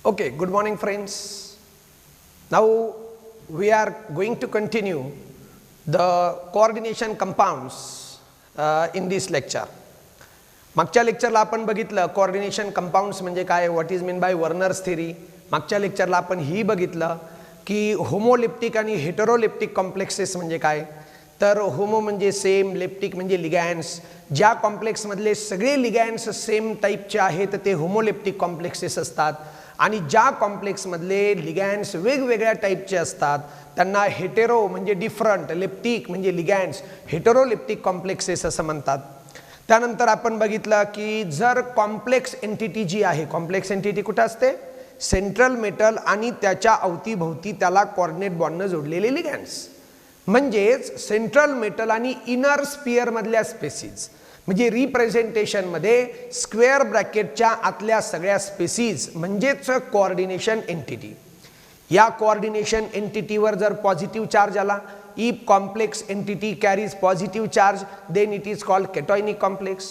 Okay, good morning friends. Now we are going to continue the coordination compounds in this lecture. मागच्या लेक्चरला आपण बघितलं coordination compounds म्हणजे काय, what is mean bye Werner's theory. मागच्या लेक्चरला आपण ही बघितलं की होमोलिप्टिक आणि हेटेरोलिप्टिक कॉम्प्लेक्सेस म्हणजे काय. तर होमो म्हणजे सेम, लिप्टिक म्हणजे लिगॅन्ड्स. ज्या कॉम्प्लेक्समधले सगळे लिगॅन्ड्स सेम टाईपचे आहेत ते होमोलिप्टिक कॉम्प्लेक्सेस असतात आणि ज्या कॉम्प्लेक्समधले लिगॅन्ड्स वेगवेगळ्या टाईपचे असतात त्यांना हेटेरो म्हणजे डिफरंट, लिप्टिक म्हणजे लिगॅन्ड्स, हेटेरोलिप्टिक कॉम्प्लेक्सेस असं म्हणतात. त्यानंतर आपण बघितलं की जर कॉम्प्लेक्स एंटिटी जी आहे, कॉम्प्लेक्स एंटिटी कुठे असते, सेंट्रल मेटल आणि त्याच्या अवतीभोवती त्याला कोऑर्डिनेट बॉन्डने जोडलेले लिगॅन्ड्स, म्हणजेच सेंट्रल मेटल आणि इनर स्पियर मधल्या स्पेसीज, म्हणजे रिप्रेझेंटेशन मध्ये स्क्वेअर ब्रॅकेटच्या आतल्या सगळ्या स्पेसीज म्हणजेच कोऑर्डिनेशन एंटिटी. या कोऑर्डिनेशन एंटिटीवर जर पॉझिटिव्ह चार्ज आला, if complex entity carries positive charge then it is called cationic complex.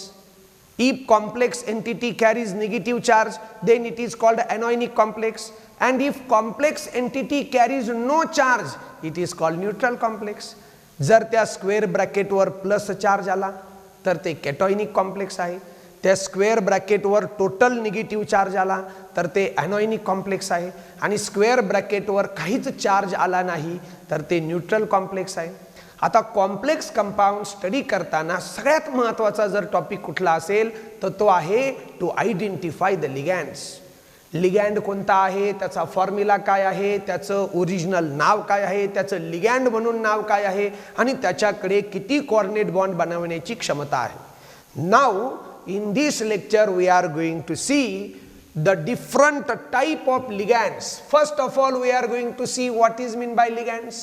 If complex entity carries negative charge then it is called anionic complex, and if complex entity carries no charge it is called neutral complex. जर त्या square ब्रॅकेटवर plus charge आला तर ते कॅटॉयनिक complex आहे. त्या square ब्रॅकेटवर total negative charge आला तर ते ॲनॉयनिक कॉम्प्लेक्स आहे आणि स्क्वेअर ब्रॅकेटवर काहीच चार्ज आला नाही तर ते न्यूट्रल कॉम्प्लेक्स आहे. आता कॉम्प्लेक्स कंपाऊंड स्टडी करताना सगळ्यात महत्त्वाचा जर टॉपिक कुठला असेल तर तो आहे टू आयडेंटिफाय द लिगॅन्ड्स. लिगॅन्ड कोणता आहे, त्याचा फॉर्म्युला काय आहे, त्याचं ओरिजिनल नाव काय आहे, त्याचं लिगॅन्ड म्हणून नाव काय आहे आणि त्याच्याकडे किती कोऑर्डिनेट बॉन्ड बनवण्याची क्षमता आहे. Now in this lecture we are going to see the different type of ligands. First of all we are going to see what is mean by ligands.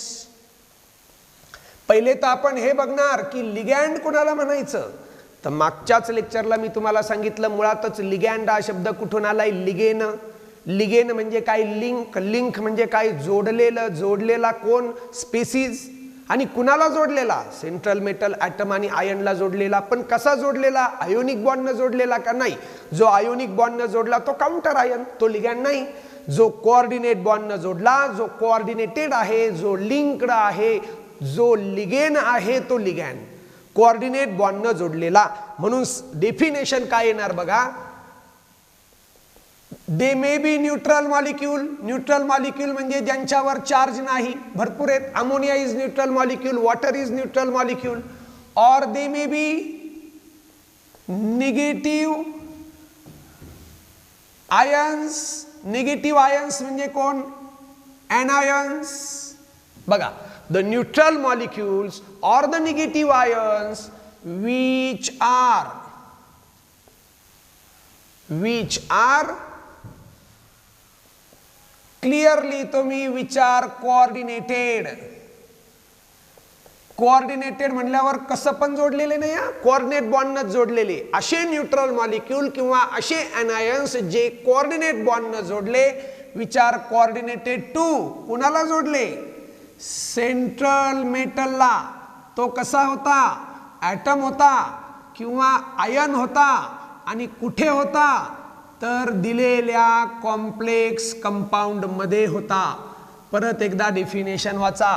पहिले तर आपण हे बघणार की लिगॅन्ड कोणाला म्हणायचं. तर मागच्याच लेक्चरला मी तुम्हाला सांगितलं मुळातच लिगॅन्ड हा शब्द कुठून आलाय, लिगेन. लिगेन म्हणजे काय, लिंक. लिंक म्हणजे काय, जोडलेलं. जोडलेला कोण, स्पेसीज. आणि कुणाला जोडलेला, सेंट्रल मेटल ॲटम आणि आयनला जोडलेला. पण कसा जोडलेला, आयोनिक बॉन्डनं जोडलेला का, नाही. जो आयोनिक बॉन्डनं जोडला तो काउंटर आयन, तो लिगॅन्ड नाही. जो कोऑर्डिनेट बॉन्डनं जोडला, जो कोऑर्डिनेटेड आहे, जो लिंक्ड आहे, जो लिगेन आहे तो लिगॅन्ड. कोऑर्डिनेट बॉन्डनं जोडलेला. म्हणून डेफिनेशन काय येणार बघा, they may be neutral molecule. Neutral molecule म्हणजे ज्यांच्यावर चार्ज नाही, भरपूर आहेत. Ammonia is neutral molecule, water is neutral molecule. Or they may be negative ions. Negative ions म्हणजे कोण, एनायन्स. बघा, the neutral molecules or the negative ions which are clearly तुम्ही विचार कोऑर्डिनेटेड. कोऑर्डिनेटेड म्हणल्यावर कसं पण जोडलेले नाही, कोऑर्डिनेट बॉन्डनं जोडलेले असे न्यूट्रल मॉलिक्यूल किंवा असे एनायन्स जे कोऑर्डिनेट बॉन्डनं जोडले. विचार कोऑर्डिनेटेड टू कुणाला जोडले, सेंट्रल मेटलला. तो कसा होता, ॲटम होता किंवा आयन होता आणि कुठे होता तर दिलेल्या कॉम्प्लेक्स कंपाउंड मध्ये होता. परत एकदा डेफिनेशन वाचा,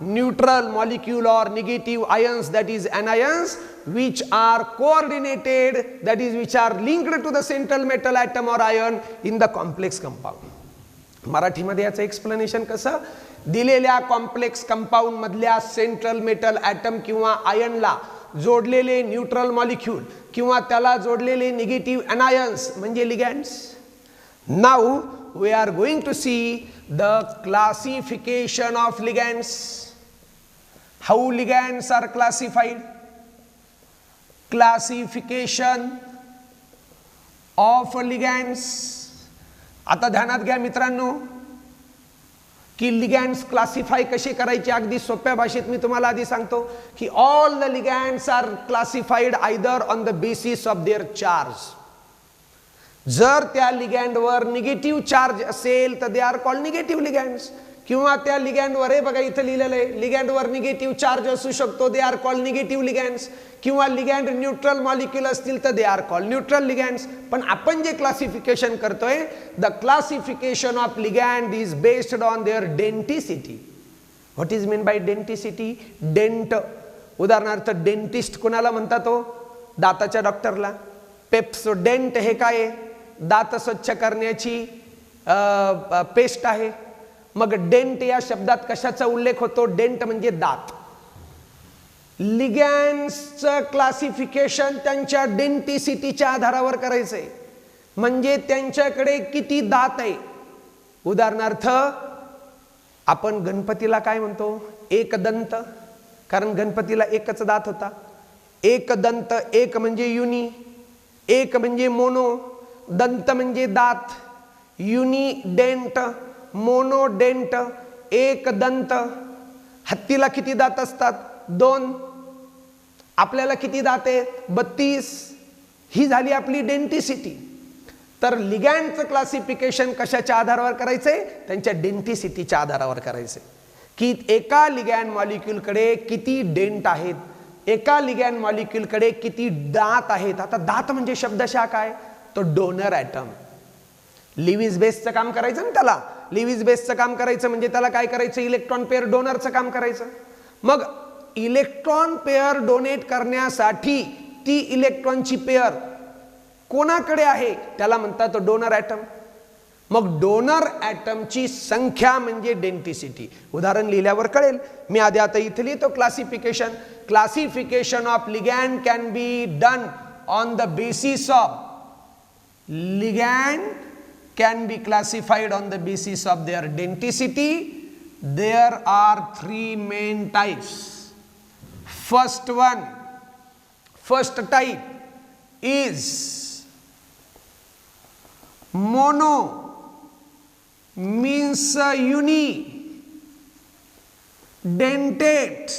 neutral molecule or negative ions that is anions which are coordinated that is which are linked to the central metal atom or ion in the complex compound. मराठीमध्ये याचं एक्सप्लेनेशन कसं, दिलेल्या complex compound मधल्या central metal atom किंवा आयनला जोडलेले neutral molecule किंवा त्याला जोडलेले निगेटिव्ह एनायन्स म्हणजे ligands. Now we are going to see the classification of ligands. How ligands are classified. Classification of ligands. आता ध्यानात घ्या मित्रांनो की लिगॅन्ड्स क्लासिफाय कसे करायचे. अगदी सोप्या भाषेत मी तुम्हाला आधी सांगतो की all the ligands are classified either on the basis of their charge. जर त्या लिगॅन्डवर निगेटिव्ह चार्ज असेल तर they are called negative ligands. किंवा त्या लिगँडवर, हे बघा इथं लिहिलेलं आहे, लिगँडवर निगेटिव्ह चार्ज असू शकतो, they are called negative ligands. किंवा लिगँड न्यूट्रल मॉलिक्यूल असतील तर they are called neutral ligands. पण आपण जे क्लासिफिकेशन करतोय, the classification of ligand is based on their denticity. What is mean by denticity? Dent, उदाहरणार्थ डेंटिस्ट कोणाला म्हणतात? तो दाताच्या डॉक्टरला. पेप्सोडेंट हे काय आहे? दात स्वच्छ करण्याची पेस्ट आहे. मग डेंट या शब्दात कशाचा उल्लेख होतो? डेंट म्हणजे दात. लिगँड्सचं क्लासिफिकेशन त्यांच्या डेंटिसिटीच्या आधारावर करायचंय, म्हणजे त्यांच्याकडे किती दात आहे. उदाहरणार्थ आपण गणपतीला काय म्हणतो? एकदंत, कारण गणपतीला एकच दात होता. एकदंत, एक म्हणजे युनी, एक म्हणजे मोनो, दंत म्हणजे दात, युनी डेंट, मोनोडेंट, एक दंत. हत्तीला किती दात असतात? 2. आपल्याला किती दात आहेत? 32. ही झाली आपली डेंटिसिटी. तर लिगँडचं क्लासिफिकेशन कशाच्या आधारावर करायचंय? त्यांच्या डेंटिसिटीच्या आधारावर करायचंय, की एका लिगँड मॉलिक्यूलकडे किती डेंट आहेत, एका लिगँड मॉलिक्यूलकडे किती दात आहेत. आता दात म्हणजे शब्दशः काय? तो डोनर ॲटम. लिविस बेसचं काम करायचं ना त्याला. लिविस बेसचं काम करायचं म्हणजे त्याला काय करायचं? इलेक्ट्रॉन पेअर डोनरचं काम करायचं. मग इलेक्ट्रॉन पेअर डोनेट करण्यासाठी ती इलेक्ट्रॉनची पेअर कोणाकडे आहे त्याला म्हणतात डोनर ॲटम. मग डोनर ॲटमची संख्या म्हणजे डेंटिसिटी. उदाहरण लिहिल्यावर कळेल. मी आधी आता इथे लिहितो classification. Classification of ligand can be done on the basis of, ligand can be classified on the basis of their denticity. There are 3 main types. First type is mono, means uni dentate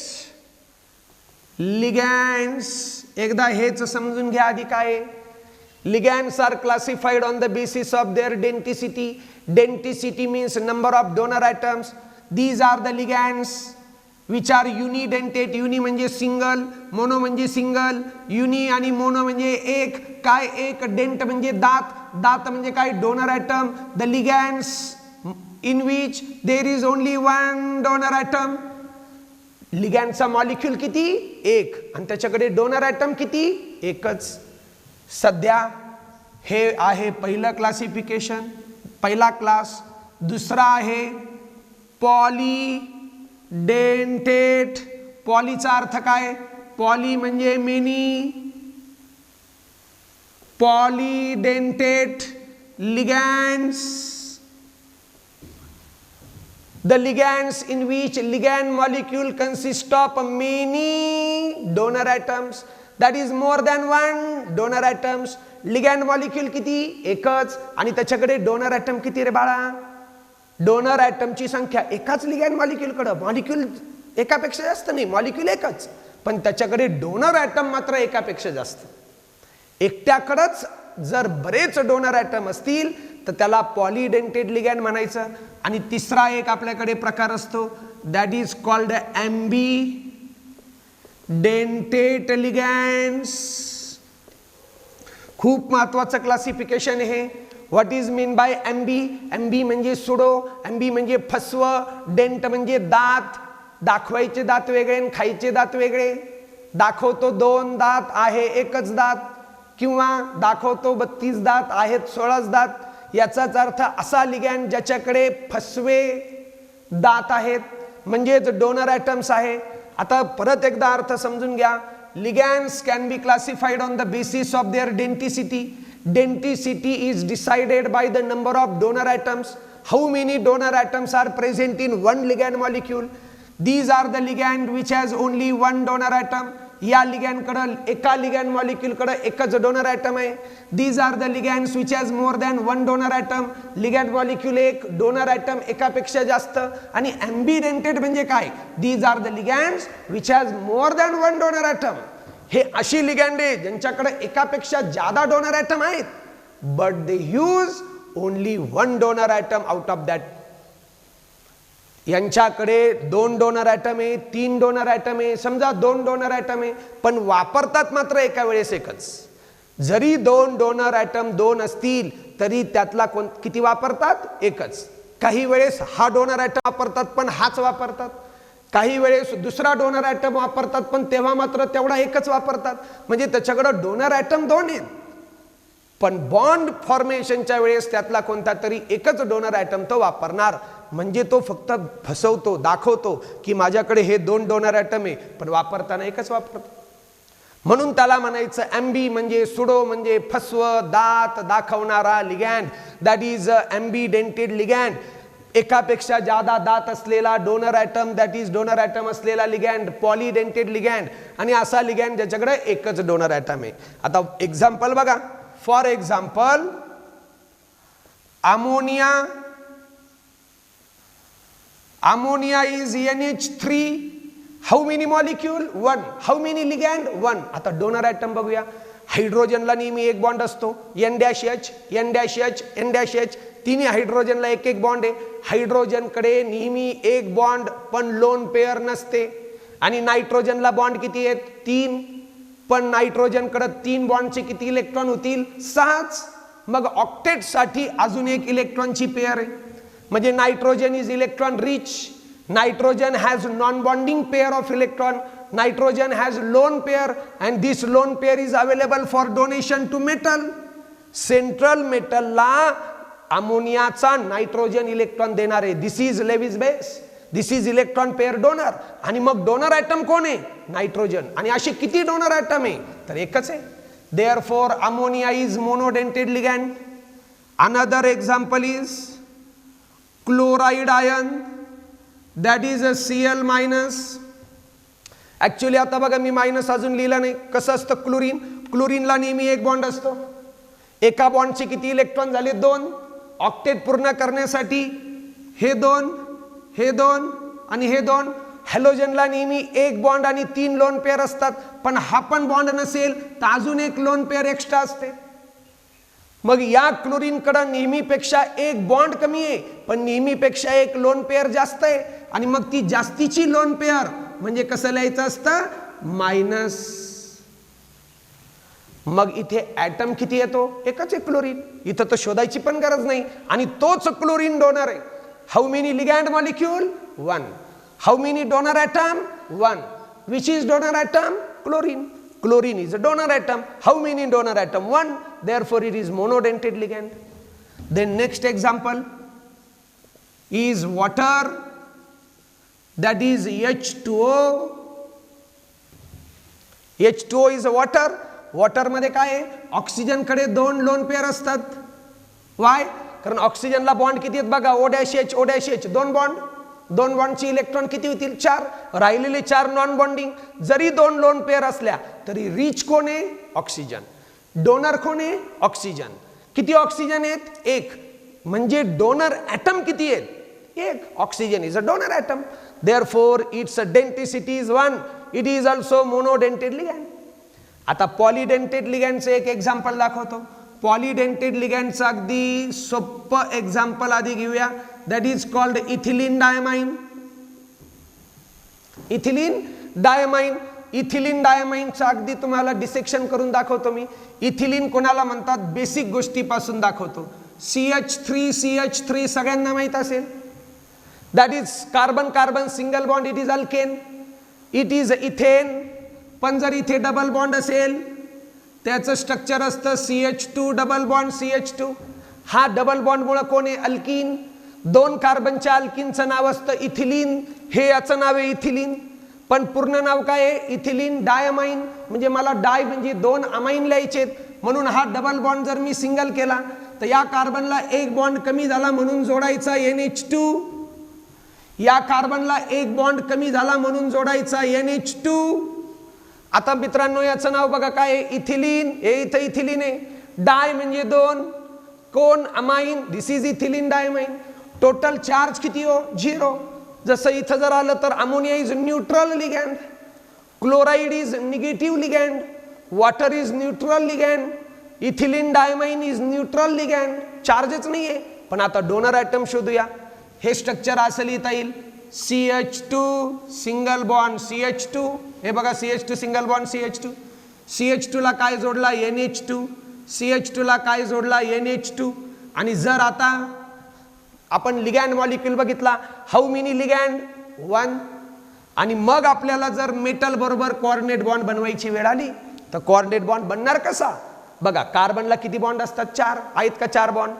ligands. एकदा हेच समजून घ्या आधी काय. Ligands are classified on the basis of their denticity. Denticity means number of donor atoms. These are the ligands which are unidentate. Uni म्हणजे single, mono म्हणजे single, युनी आणि mono म्हणजे एक. काय एक? डेंट म्हणजे दात, दात म्हणजे काय? Donor atom. The ligands in which there is only 1 donor atom. लिगँडचा मॉलिक्यूल किती? एक. आणि त्याच्याकडे डोनर ॲटम किती? एकच. सध्या हे आहे पहिलं क्लासिफिकेशन, पहिला क्लास. दुसरा आहे पॉलीडेंटेट. पॉलीचा अर्थ काय? पॉली म्हणजे many. Polydentate ligands, the ligands in which ligand molecule consists of many donor atoms, that is more than 1 donor atoms. Ligand molecule किती? एकच. आणि त्याच्याकडे डोनर ॲटम किती रे बाळा? डोनर ॲटमची संख्या एकाच लिगँड मॉलिक्यूलकडे. मॉलिक्यूल एकापेक्षा जास्त नाही, मॉलिक्यूल एकच, पण त्याच्याकडे डोनर ॲटम मात्र एकापेक्षा जास्त. एकट्याकडेच जर बरेच डोनर ॲटम असतील तर त्याला पॉलीडेंटेड लिगँड म्हणायचं. आणि तिसरा एक आपल्याकडे प्रकार असतो, that is called ambidentate ligands. खूप महत्वाचं क्लासिफिकेशन हे. What is mean by ambi? Ambi म्हणजे सुडो, एम्बी म्हणजे फसव, डेंट म्हणजे दात. दाखवायचे दात वेगळे आणि खायचे दात वेगळे. दाखवतो 2 दात आहे एकच दात, किंवा दाखवतो 32 दात आहेत 16 दात. याचाच अर्थ असा लिगँड ज्याच्याकडे फसवे दात आहेत, म्हणजेच डोनर ॲटम्स आहे. आता परत एकदा अर्थ समजून घ्या. Ligands can be classified on the basis of their denticity. Denticity is decided by the number of donor atoms. How many donor atoms are present in 1 ligand molecule. These are the ligand which has only 1 donor atom. या लिगँडकडे, एका ligand मॉलिक्यूलकडे एकच donor atom आहे. These are the ligands which has more than 1 donor atom. Ligand molecule एक, donor atom एकापेक्षा जास्त. आणि एम्बीडेंटेड म्हणजे काय? These are the ligands which has more than 1 donor atom. हे अशी लिगँड आहे ज्यांच्याकडे एकापेक्षा जादा डोनर ॲटम आहेत, but they use only 1 donor atom out of that. यांच्याकडे 2 डोनर ॲटम आहे, 3 डोनर ॲटम आहे, समजा 2 डोनर ॲटम आहे, पण वापरतात मात्र एका वेळेस एकच. जरी 2 डोनर ॲटम 2 असतील तरी त्यातला किती वापरतात? एकच. काही वेळेस हा डोनर ॲटम वापरतात पण हाच वापरतात, काही वेळेस दुसरा डोनर ॲटम वापरतात पण तेव्हा मात्र तेवढा एकच वापरतात. म्हणजे त्याच्याकडे डोनर ॲटम 2 आहेत, पण बॉन्ड फॉर्मेशनच्या वेळेस त्यातला कोणता तरी एकच डोनर ॲटम तो वापरणार. म्हणजे तो फक्त फसवतो, दाखवतो की माझ्याकडे हे 2 डोनर ॲटम आहे, पण वापरताना एकच वापरतो. म्हणून त्याला म्हणायचं ॲम्बी म्हणजे सुडो म्हणजे फसव, दात दाखवणारा ligand, that is ambidentate ligand. एकापेक्षा जादा दात असलेला donor atom, that is donor atom असलेला लिगँड, पॉलीडेंटेड लिगँड. आणि असा लिगँड ज्याच्याकडे एकच डोनर ॲटम आहे. आता एक्झाम्पल बघा. For example ammonia, ammonia is NH3. How many molecule? 1. How many ligand? 1. आता डोनर ॲटम बघूया. हायड्रोजनला नेहमी एक बॉन्ड असतो, N-H, N-H, N-H. तिन्ही हायड्रोजनला एक एक बॉन्ड आहे. हायड्रोजनकडे नेहमी एक बॉन्ड पण लोन पेअर नसते. आणि नायट्रोजनला बॉन्ड किती आहेत? 3. पण नायट्रोजनकडे 3 बॉन्डचे किती इलेक्ट्रॉन होतील? 6च. मग ऑक्टेटसाठी अजून एक इलेक्ट्रॉनची पेअर आहे. म्हणजे nitrogen is electron rich. Nitrogen has non-bonding pair of electron. Nitrogen has lone pair, and this lone pair is available for donation to metal. Central metal ला अमोनियाचा नायट्रोजन इलेक्ट्रॉन देणार आहे. This is Lewis base, this is electron pair donor. आणि मग donor atom कोण आहे? Nitrogen. आणि असे किती डोनर ॲटम आहे? तर एकच आहे. Therefore ammonia is monodentate ligand. Another example is chloride ion, that is a Cl minus. Actually आता बघा मी मायनस अजून लिहिलं नाही. कसं असतं क्लोरीन? क्लोरीनला नेहमी एक बॉन्ड असतो. एका बॉन्डचे किती इलेक्ट्रॉन झाले? 2. ऑक्टेट पूर्ण करण्यासाठी हे 2, हे 2 आणि हे 2. हॅलोजनला नेहमी एक बॉन्ड आणि 3 लोन पेअर असतात, पण हा पण बॉन्ड नसेल तर अजून एक लोन पेअर एक्स्ट्रा असते. मग या क्लोरीनकडे नेहमीपेक्षा एक बॉन्ड कमी आहे, पण नेहमीपेक्षा एक लोन पेअर जास्त आहे. आणि मग ती जास्तीची लोन पेअर म्हणजे कसं लिहायचं असतं? मायनस. मग इथे ॲटम किती येतो? एकच आहे क्लोरीन. इथं तर शोधायची पण गरज नाही. आणि तोच क्लोरीन डोनर आहे. How many ligand molecule? 1. How many donor atom? 1. Which is donor item? Chlorine. Chlorine is a donor atom. How many donor atom? 1. Therefore it is monodentate ligand. Then next example is water, that is H2O. H2O is a water. Water मध्ये काय आहे? Oxygen कडे 2 lone pair असतात. Why? कारण ऑक्सिजनला bond किती आहेत बघा? O-H, O-H. 2 bond. 2 बॉन्डचे electron किती होतील? 4. राहिलेले 4 नॉन बॉन्डिंग. जरी 2 लोन पेअर असल्या तरी रिच कोण आहे? ऑक्सिजन. डोनर कोण आहे? ऑक्सिजन. किती ऑक्सिजन आहेत? 1. म्हणजे डोनर ॲटम किती आहेत? 1. Oxygen is a donor atom. Therefore its denticity is 1. It is also monodentate ligand. आता पॉलीडेंटेड लिगँडचं एक एक्झाम्पल दाखवतो. पॉलीडेंटेड लिगँडचं अगदी सोपं एक्झाम्पल आधी घेऊया. That is called ethylene diamine. Ethylene diamine. Ethylene डायमाइनचं अगदी तुम्हाला डिसेक्शन करून दाखवतो मी. इथिलीन कोणाला म्हणतात? बेसिक गोष्टीपासून दाखवतो. CH3 सगळ्यांना माहित असेल. That is carbon carbon single bond. It is alkane. It is ethane. पण जर इथे डबल बॉन्ड असेल त्याचं स्ट्रक्चर असतं CH2 डबल बॉन्ड CH2. हा डबल बॉन्डमुळे कोण आहे? अल्किन. 2 कार्बनच्या अल्किनचं नाव असतं इथिलीन. हे याचं नाव आहे इथिलीन. पण पूर्ण नाव काय आहे? Ethylene diamine. म्हणजे मला डाय म्हणजे 2 अमाइन लिहायचे, म्हणून हा डबल बॉन्ड जर मी सिंगल केला तर या कार्बनला एक बॉन्ड कमी झाला म्हणून जोडायचा NH2. या कार्बनला एक बॉन्ड कमी झाला म्हणून जोडायचा NH2. आता मित्रांनो याचं नाव बघा काय आहे? इथिलीन. हे इथं इथिलीन आहे. डाय म्हणजे 2. कोण? Amine. This is ethylene diamine. Total charge किती हो? 0. जसं इथं जर आलं तर ammonia is neutral ligand, chloride is negative ligand, water is neutral ligand, ethylene diamine is neutral ligand. चार्जच नाही आहे. पण आता डोनर ॲटम शोधूया. हे स्ट्रक्चर असं लिहिता येईल. CH2 सिंगल बॉन्ड CH2, हे बघा CH2 single bond CH2, CH2 ला काय जोडला NH2, CH2 ला काय जोडला NH2. आणि जर आता आपण लिगॅंड मॉलिक्यूल बघितला, हाऊ मेनी लिगॅंड 1. आणि मग आपल्याला जर मेटल बरोबर कोऑर्डिनेट बॉन्ड बनवायची वेळ आली तर कोऑर्डिनेट बॉन्ड बनणार कसा? बघा कार्बनला किती बॉन्ड असतात? 4 आहेत का? 4 bond.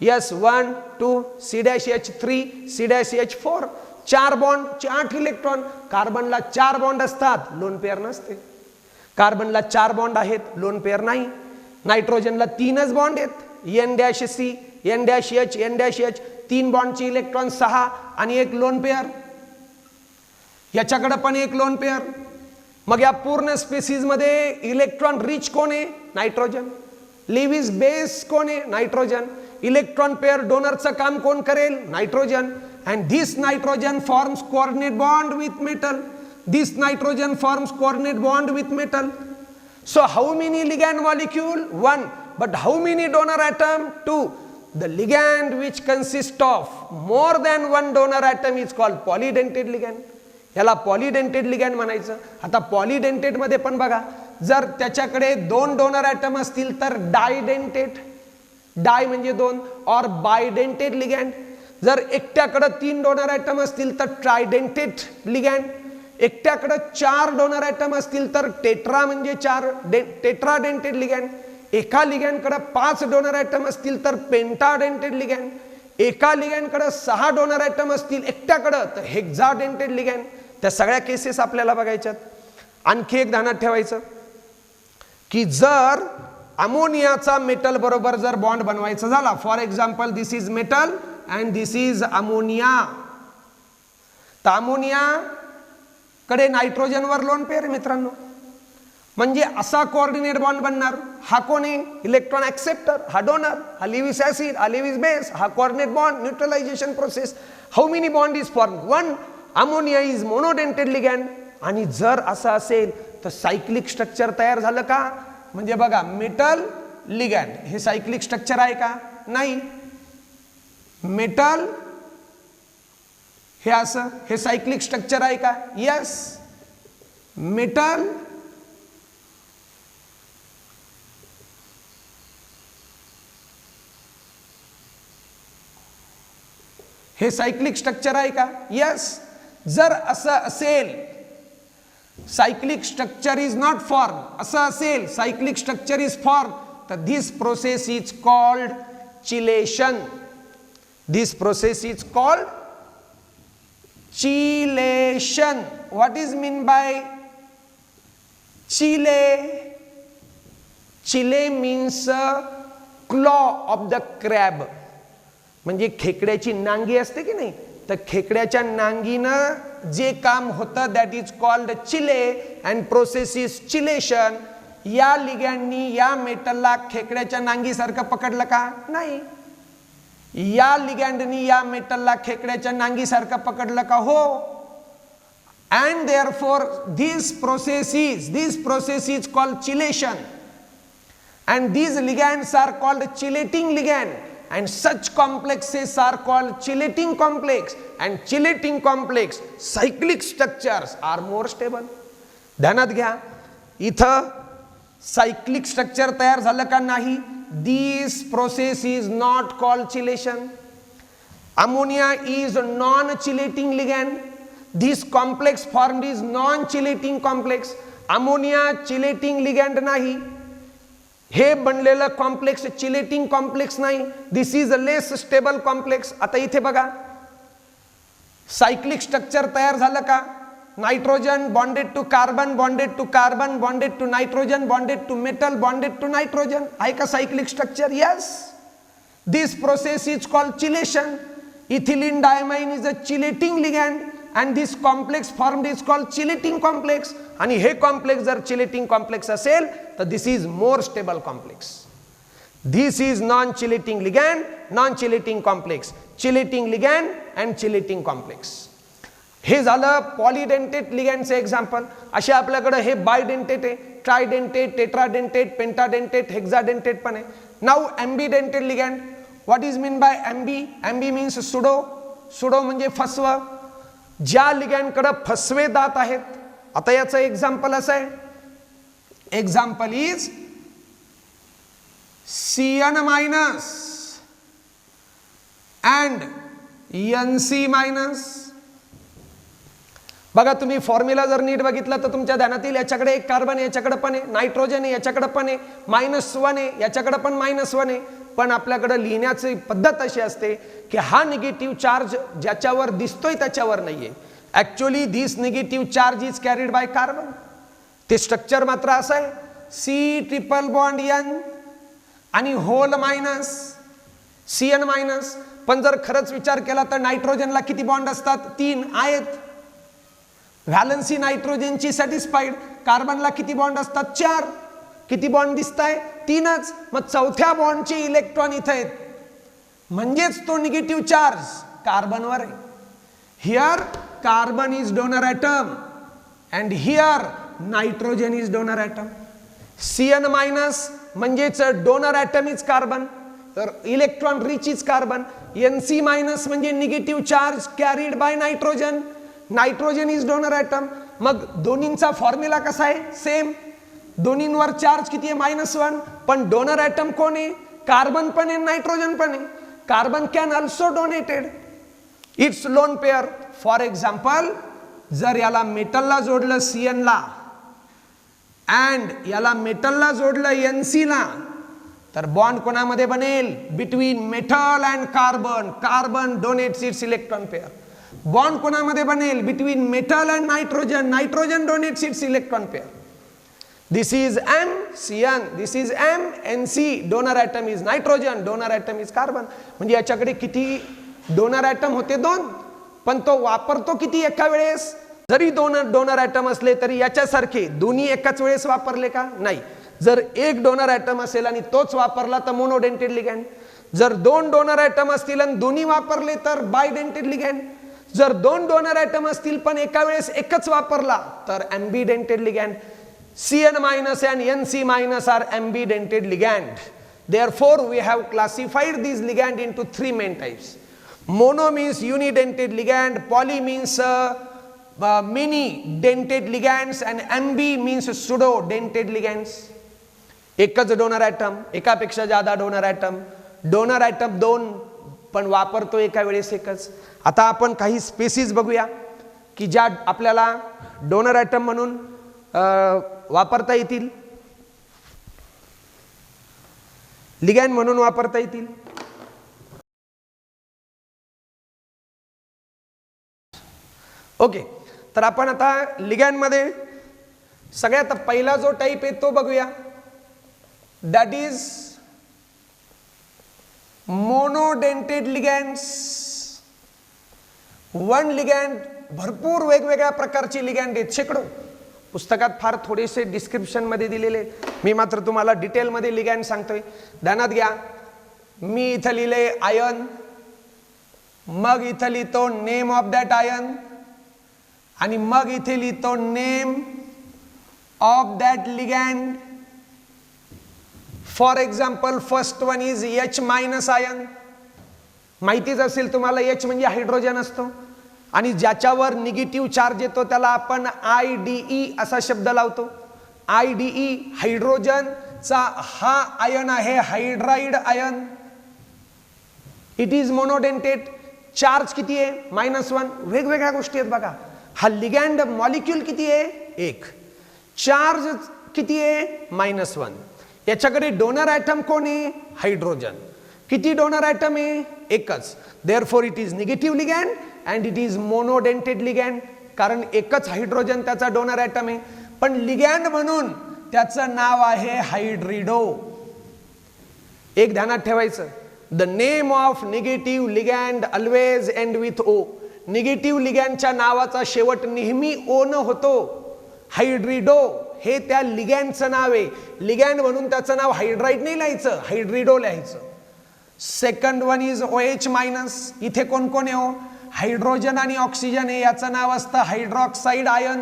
Yes, 1 2 C'H3 C'H4, 4 bond 8 electron. कार्बनला 4 बॉन्ड असतात, लोन पेअर नसते. कार्बनला 4 बॉन्ड आहेत, लोन पेअर नाही. नायट्रोजनला 3च बॉन्ड आहेत, N-C N-H N-H, 3 बॉन्डचे इलेक्ट्रॉन 6 आणि एक लोन पेअर. याच्याकडे पण एक लोन पेअर. मग या पूर्ण स्पेसिस मध्ये इलेक्ट्रॉन रिच कोण आहे? नायट्रोजन. लेविस बेस कोण आहे? नायट्रोजन. इलेक्ट्रॉन पेअर डोनरचं काम कोण करेल? Nitrogen. And this nitrogen forms coordinate bond with metal. This nitrogen forms coordinate bond with metal. So how many ligand molecule? 1. But how many donor atom? 2. The ligand which consists of more than one donor atom is called polydentate ligand. याला polydentate ligand म्हणायचं. आता polydentate मध्ये पण बघा, जर त्याच्याकडे 2 donor item असतील तर डायडेंटेट, डाय म्हणजे 2, और बायडेंटेट लिगॅंड. जर एकट्याकडे 3 डोनर ॲटम असतील तर ट्रायडेंटेट लिगॅंड. एकट्याकडे 4 डोनर ॲटम असतील तर टेट्रा म्हणजे 4, टेट्राडेंटेट लिगॅंड. एका लिगॅंडकडे 5 डोनर ॲटम असतील तर पेंटाडेंटेट लिगॅंड. एका लिगॅंडकडे 6 डोनर ॲटम असतील एकट्याकडे तर हेक्साडेंटेट लिगॅंड. त्या सगळ्या केसेस आपल्याला बघायच्यात. आणखी एक ध्यानात ठेवायचं की जर अमोनियाचा मेटल बरोबर जर बॉन्ड बनवायचा झाला, for example this is metal and this is ammonia, तर अमोनिया कडे नायट्रोजनवर लोन पेअर आहे मित्रांनो. म्हणजे असा कोऑर्डिनेट बॉन्ड बनणार. हा कोण आहे? इलेक्ट्रॉन ऍक्सेप्टर, हा डोनर, हा लिव्हिस ऍसिड, हा लिव्हिस बेस, हा coordinate bond, neutralisation process. How many bond is form? 1. Ammonia is monodentate ligand. आणि जर असं असेल तर सायक्लिक स्ट्रक्चर तयार झालं का? म्हणजे बघा, मेटल लिगॅंड हे सायक्लिक स्ट्रक्चर आहे का? नाही. मेटल हे असं, हे सायक्लिक स्ट्रक्चर आहे का? यस. मेटल हे सायक्लिक स्ट्रक्चर आहे का? यस. जर असं असेल, cyclic structure is not form, असं असेल सायक्लिक स्ट्रक्चर इज फॉर्म, तर this process is called chelation. This process is called chylation. What is mean by chile? Chile means claw of the crab. म्हणजे खेकड्याची नांगी असते की नाही, तर खेकड्याच्या नांगीनं जे काम होतं that is called Chile and process is chelation. या लिगॅंडनी या मेटलला खेकड्याच्या नांगीसारखं पकडलं का? नाही. या लिगॅंडनी या मेटलला खेकड्याच्या नांगीसारखं पकडलं का? हो. And therefore this process is called chelation. And these ligands are called chelating ligand, and such complexes are called chelating complex, and chelating complex cyclic structures are more stable. ध्यानात घ्या, इथं सायक्लिक स्ट्रक्चर तयार झालं का? नाही. This process is not called chelation. Ammonia is a non-chelating ligand. This complex formed is non-chelating complex. Ammonia chelating ligand नाही. हे बनलेलं कॉम्प्लेक्स चिलेटिंग कॉम्प्लेक्स नाही. This is a less stable complex. आता इथे बघा, सायक्लिक स्ट्रक्चर तयार झालं का? Nitrogen bonded to carbon, bonded to carbon, bonded to nitrogen, bonded to metal, bonded to nitrogen. आहे का cyclic structure? Yes. This process is called chelation. Ethylene diamine is a chelating ligand and this complex formed is called chelating complex. आणि हे complex जर chelating complex असेल तर this is more stable complex. This is non chelating ligand, non chelating complex, chelating ligand and chelating complex. हे झालं polydentate लिगॅंडचे example. असे आपल्याकडे हे बायडेंटेट आहे, ट्रायडेंटेट, टेट्राडेंटेट, पेंटाडेंटेट, हेक्साडेंटेट पण आहे. Now ambidentate ligand. What is mean by ambi? Ambi means pseudo. Pseudo म्हणजे फसव. ज्या लिगँडकडे फसवे दात आहेत, आता याचं एक्झाम्पल असं आहे, example is Cn minus and Nc minus. बघा तुम्ही फॉर्म्युला जर नीट बघितला तर तुमच्या ध्यानात येईल, याच्याकडे एक कार्बन आहे, याच्याकडे पण आहे, नायट्रोजन आहे, याच्याकडे पण आहे, -1 आहे, याच्याकडे पण -1 आहे. पण आपल्याकडे लिहिण्याची पद्धत अशी असते की हा निगेटिव्ह चार्ज ज्याच्यावर दिसतोय त्याच्यावर नाहीये. Actually this negative charge is carried by carbon. ते स्ट्रक्चर मात्र असं आहे, C ट्रिपल बॉन्ड N आणि होल मायनस Cn मायनस. पण जर खरंच विचार केला तर नायट्रोजनला किती बॉन्ड असतात? 3 आहेत. व्हॅलन्सी नायट्रोजनची सॅटिस्फाईड. कार्बनला किती बॉन्ड असतात? 4. किती बॉन्ड दिसताय? 3च. मग चौथ्या बॉन्डचे इलेक्ट्रॉन इथे आहेत, म्हणजेच तो निगेटिव्ह चार्ज कार्बनवर आहे. Here carbon is donor atom and here nitrogen is donor atom. Cn minus म्हणजेच डोनर ॲटम इज कार्बन, तर electron rich is carbon. Nc minus म्हणजे negative charge carried by nitrogen, nitrogen is donor atom. मग दोन्हींचा formula कसा आहे? Same. दोन्हींवर charge किती आहे? -1. पण डोनर ॲटम कोण आहे? कार्बन पण आहे, नायट्रोजन पण आहे. Carbon can also donated it's lone pair. For example, जर याला मेटलला जोडलं Cn ला अँड याला मेटलला जोडलं Nc ला, तर बॉन्ड कोणामध्ये बनेल? Between metal and carbon. Carbon donates its electron pair. Bond कोणामध्ये बनेल? Between metal and nitrogen. Nitrogen donates its electron pair. This is M Cn, this is M Nc. Donor atom is nitrogen, donor atom is carbon. म्हणजे याच्याकडे किती donor item होते? 2. पण तो वापरतो किती एका वेळेस? जरी डोनर ॲटम असले तरी याच्यासारखे दोन्ही एकाच वेळेस वापरले का? नाही. जर एक डोनर ॲटम असेल आणि तोच वापरला तर मोनोडेंटेड लिगँड. जर 2 डोनर ॲटम असतील आणि दोन्ही वापरले तर बायडेंटेड लिगँड. जर 2 डोनर ॲटम असतील पण एका वेळेस एकच वापरला तर ॲम्बिडेंटेड ligand. Cn minus and Nc minus are ambidentate ligand. Therefore, we have classified these ligand into 3 main types. Mono means unidentate ligand, poly means many dentate ligands, and ambi means pseudo dentate ligands. एकच donor atom, एकापेक्षा जादा donor item. Donor atom 2 पण वापरतो एका वेळेस एकच. आता आपण काही स्पेसिस बघूया की ज्या आपल्याला डोनर ॲटम म्हणून वापरता येतील, लिगँड म्हणून वापरता येतील. ओके, तर आपण आता लिगँड मध्ये सगळ्यात पहिला जो टाइप आहे तो बघूया. That is monodentate ligands. One ligand. भरपूर वेगवेगळ्या प्रकारची लिगँड आहेत, शेकडो. पुस्तकात फार थोडेसे डिस्क्रिप्शन मध्ये दिलेले, मी मात्र तुम्हाला डिटेल मध्ये लिगँड सांगतोय. ध्यानात घ्या, मी इथं लिहिले आयन, मग इथं लिहितो नेम ऑफ दॅट आयन, आणि मग इथे लिहितो name of that ligand. For example, first one is H- ion. माहितीच असेल तुम्हाला, H म्हणजे हायड्रोजन असतो आणि ज्याच्यावर निगेटिव्ह चार्ज येतो त्याला आपण IDE असा शब्द लावतो. IDE हायड्रोजनचा हा आयन आहे, hydride ion. It is monodentate. Charge किती आहे? -1. वेगवेगळ्या गोष्टी आहेत बघा. हा लिगँड मॉलिक्यूल किती आहे? 1. चार्ज किती आहे? -1. याच्याकडे डोनर ॲटम कोण आहे? हायड्रोजन. किती डोनर ॲटम आहे? एकच. Therefore it is negative ligand and it is monodentate ligand, कारण एकच हायड्रोजन त्याचा डोनर ॲटम आहे. पण लिगँड म्हणून त्याचं नाव आहे हायड्रिडो. एक ध्यानात ठेवायचं, the name of negative ligand always end with O. Negative लिगँडच्या नावाचा शेवट नेहमी O न होतो. हायड्रिडो हे त्या लिगँडचं नाव आहे. लिगँड म्हणून त्याचं नाव हायड्राइड नाही लिहायचं, हायड्रिडो लिहायचं. Second one is OH-. इथे कोण कोण आहे? हो, हायड्रोजन आणि ऑक्सिजन आहे, याचं नाव असतं हायड्रॉक्साइड आयन.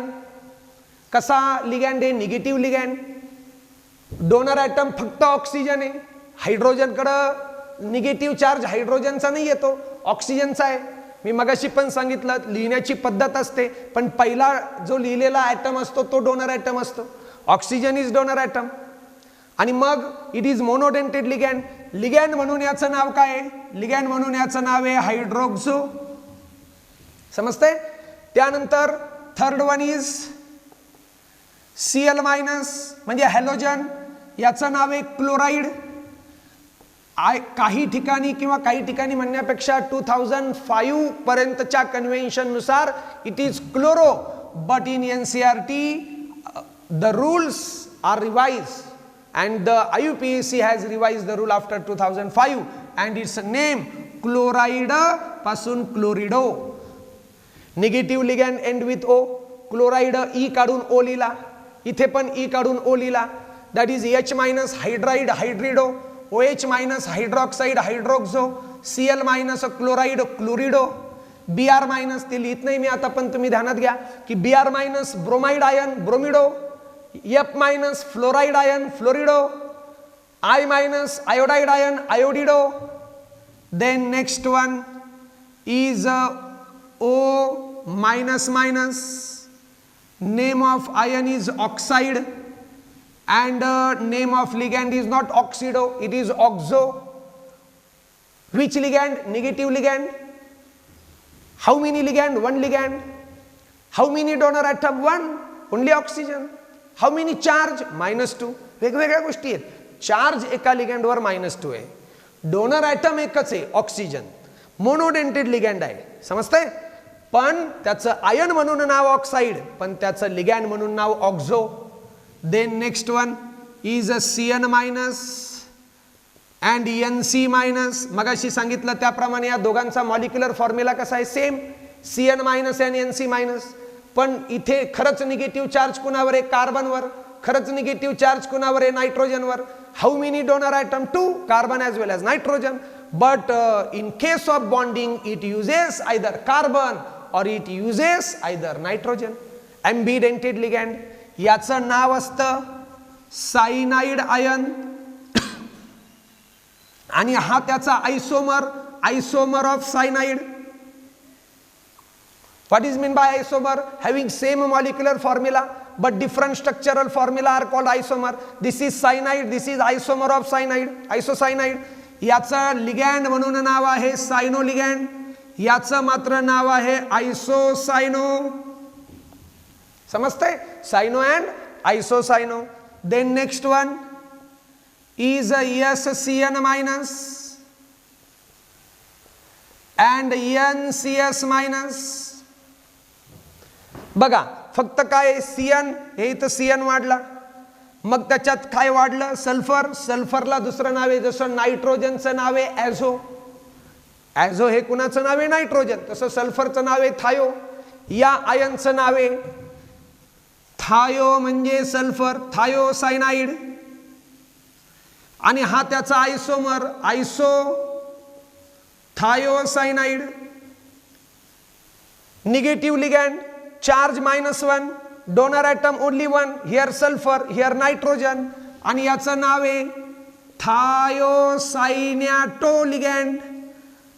कसा लिगँड आहे? Negative ligand. डोनर ॲटम फक्त ऑक्सिजन आहे. हायड्रोजनकडं निगेटिव्ह चार्ज हायड्रोजनचा नाही येतो, ऑक्सिजनचा आहे. मी मगाशी पण सांगितलं लिहिण्याची पद्धत असते, पण पहिला जो लिहिलेला ॲटम असतो तो डोनर ॲटम असतो. Oxygen is donor atom. आणि मग it is monodentate ligand. Ligand म्हणून याचं नाव काय आहे? लिगॅंड म्हणून याचं नाव आहे हायड्रोक्सो. समजतंय? त्यानंतर third one is Cl minus म्हणजे हॅलोजन. याचं नाव आहे क्लोराईड. काही ठिकाणी किंवा काही ठिकाणी म्हणण्यापेक्षा 2005 पर्यंतच्या कन्व्हेन्शन नुसार it is chloro, but in NCERT the rules are revised and the IUPAC has revised the rule after 2005 and its name chloride पासून chlorido. Negative ligand end with O. Chloride E काढून O लिहिला, इथे पण E काढून O लिहिला. That is H minus hydride hydrido, OH minus hydroxide hydroxo, Cl minus chloride chlorido, Br minus ते लिहित नाही मी आता, पण तुम्ही ध्यानात घ्या की Br minus bromide ion bromido, F minus fluoride ion fluorido, I minus iodide ion iodido. Then next one is O minus minus. Name of ion is oxide and name of ligand is not oxido, it is oxo. Which ligand? Negative ligand. How many ligand? One ligand. How many donor atom? One. Only oxygen. How many charge? -2. वेगवेगळ्या गोष्टी आहेत. Charge एका ligand वर -2 आहे. Donor item एकच आहे oxygen. Monodentate ligand आहे. समजतंय? पण त्याचं आयन म्हणून नाव ऑक्साइड, पण त्याचं लिगँड म्हणून नाव oxo. Then next one is Cn minus and Nc minus. मगाशी सांगितलं त्याप्रमाणे या दोघांचा मॉलिक्युलर फॉर्म्युला कसा आहे? Same. Cn minus and Nc minus. पण इथे खरंच निगेटिव्ह चार्ज कुणावर आहे? कार्बनवर. खरंच निगेटिव्ह चार्ज कुणावर आहे? नायट्रोजनवर. How many donor atom? 2. Carbon as well as nitrogen. But in case of bonding, it uses either carbon or it uses either nitrogen. Ambidentate ligand. याचं नाव असतं सायनाइड आयन आणि हा त्याचा isomer of cyanide. What is meant by isomer? Having same molecular formula but different structural formula are called isomer. This is cyanide, this is isomer of cyanide, isocyanide. याचं ligand म्हणून नाव आहे सायनो ligand. याचं मात्र नाव आहे isocyano. समजतंय? Cyano and isocyano. Then next one is SCN minus and NCS minus. बघा फक्त काय Cn, हे इथं Cn वाढला, मग त्याच्यात काय वाढलं? सल्फर. सल्फरला दुसरं नाव आहे, जसं नायट्रोजनचं नाव आहे ॲझो. ॲझो हे कुणाचं नाव आहे? नायट्रोजन. तसं सल्फरचं नाव आहे थायो. या आयनचं नाव आहे थायो म्हणजे सल्फर, थायोसायनाइड. आणि हा त्याचा isomer thiocyanide. Negative ligand, charge -1, donor atom only 1. Here sulphur, here nitrogen. आणि याचं नाव आहे थायोसायनॅटो लिगँड.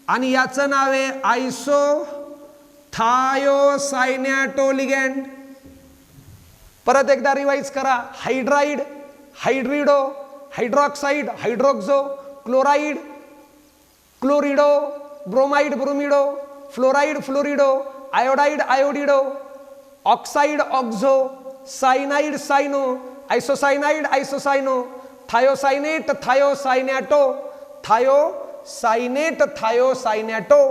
आणि याचं नाव आहे थायोसायनॅटो लिगँड. परत एकदा रिवाइज करा. Hydride, hydrido, hydroxide, hydroxo, chloride, chlorido, bromide, bromido, fluoride, fluorido, iodide, iodido, oxide, oxo, cyanide, cyano, isocyanide, isocyano, thiocyanate, thiocyanato, thiocyanate, thiocyanato,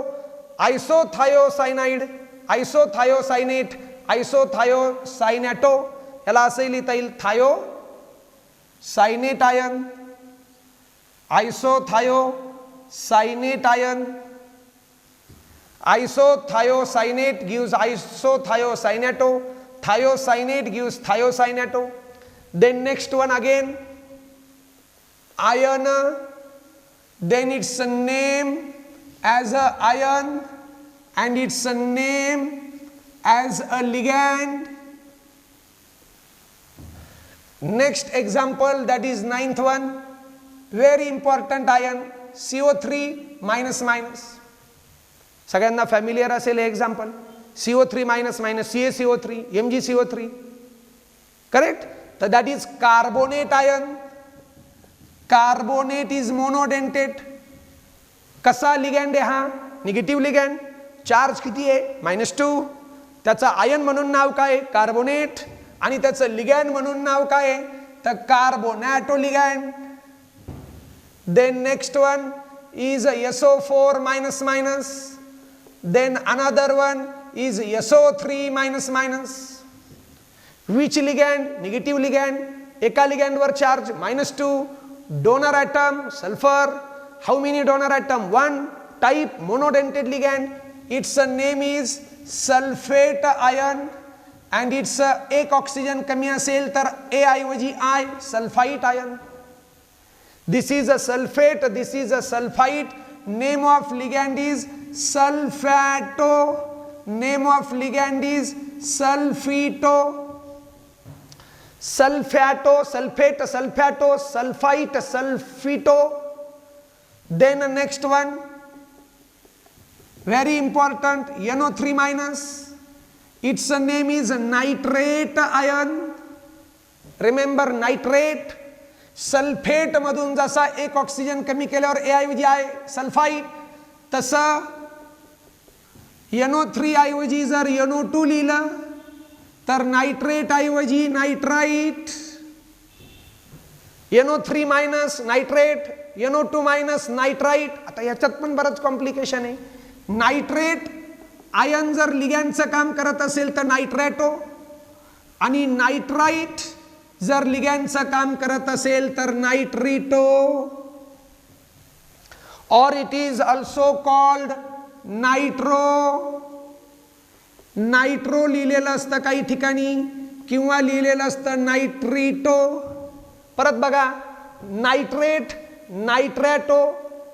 isothiocyanide, isothiocyanate, isothiocyanato. याला असं लिहिता येईल thiocyanate ion, isothiocyanate ion. Isothiocyanate gives isothiocyato, thiocyanate gives thiocyato. Then next one again iron, then its a name as a ion and its a name as a ligand. Next example, that is 9th one, very important ion, CO3 minus minus. सगळ्यांना familiar असेल हे example. CO3 minus minus CaCO3 MgCO3 correct. तर that is carbonate ion. Carbonate is monodentate. कसा ligand आहे हा? Negative ligand. Charge किती आहे? -2. त्याचा आयन म्हणून नाव काय? कार्बोनेट. आणि त्याचं लिगँड म्हणून नाव काय? तर carbonato ligand. Then next one is SO4 minus minus, then another one is SO3 minus minus. Which ligand? Negative ligand. एका ligand वर charge -2. Donor atom sulfur. How many donor atom? 1. Type monodentate ligand. Its name is sulfate ion and its एक oxygen कमी असेल तर A ऐवजी I, sulfite ion. This is a sulfate, this is a sulfite. Name of ligand is sulfato. Name of ligand is sulfito. Sulfato, sulfate, sulfato, sulfite, sulfito. Then next one, very important, NO3 minus. Its name is nitrate ion. Remember nitrate. Sulphate मधून जसा एक oxygen कमी केल्यावर A ऐवजी I, sulphite, तसं NO3 ऐवजी जर NO2 लिहिलं तर नाइट्रेट ऐवजी nitrite. NO3 minus nitrate, NO2 minus nitrite. आता याच्यात पण बरंच कॉम्प्लिकेशन आहे. नाइट्रेट आयन जर लिगँडचं काम करत असेल तर नाइट्रॅटो, आणि नाइट्राइट जर लिगँडचं काम करत असेल तर नाइट्रिटो. और it is also called nitro. Nitro लिहिलेलं असतं काही ठिकाणी किंवा लिहिलेलं असतं नाइट्रिटो. परत बघा, नाइट्रेट, नाइट्रॅटो,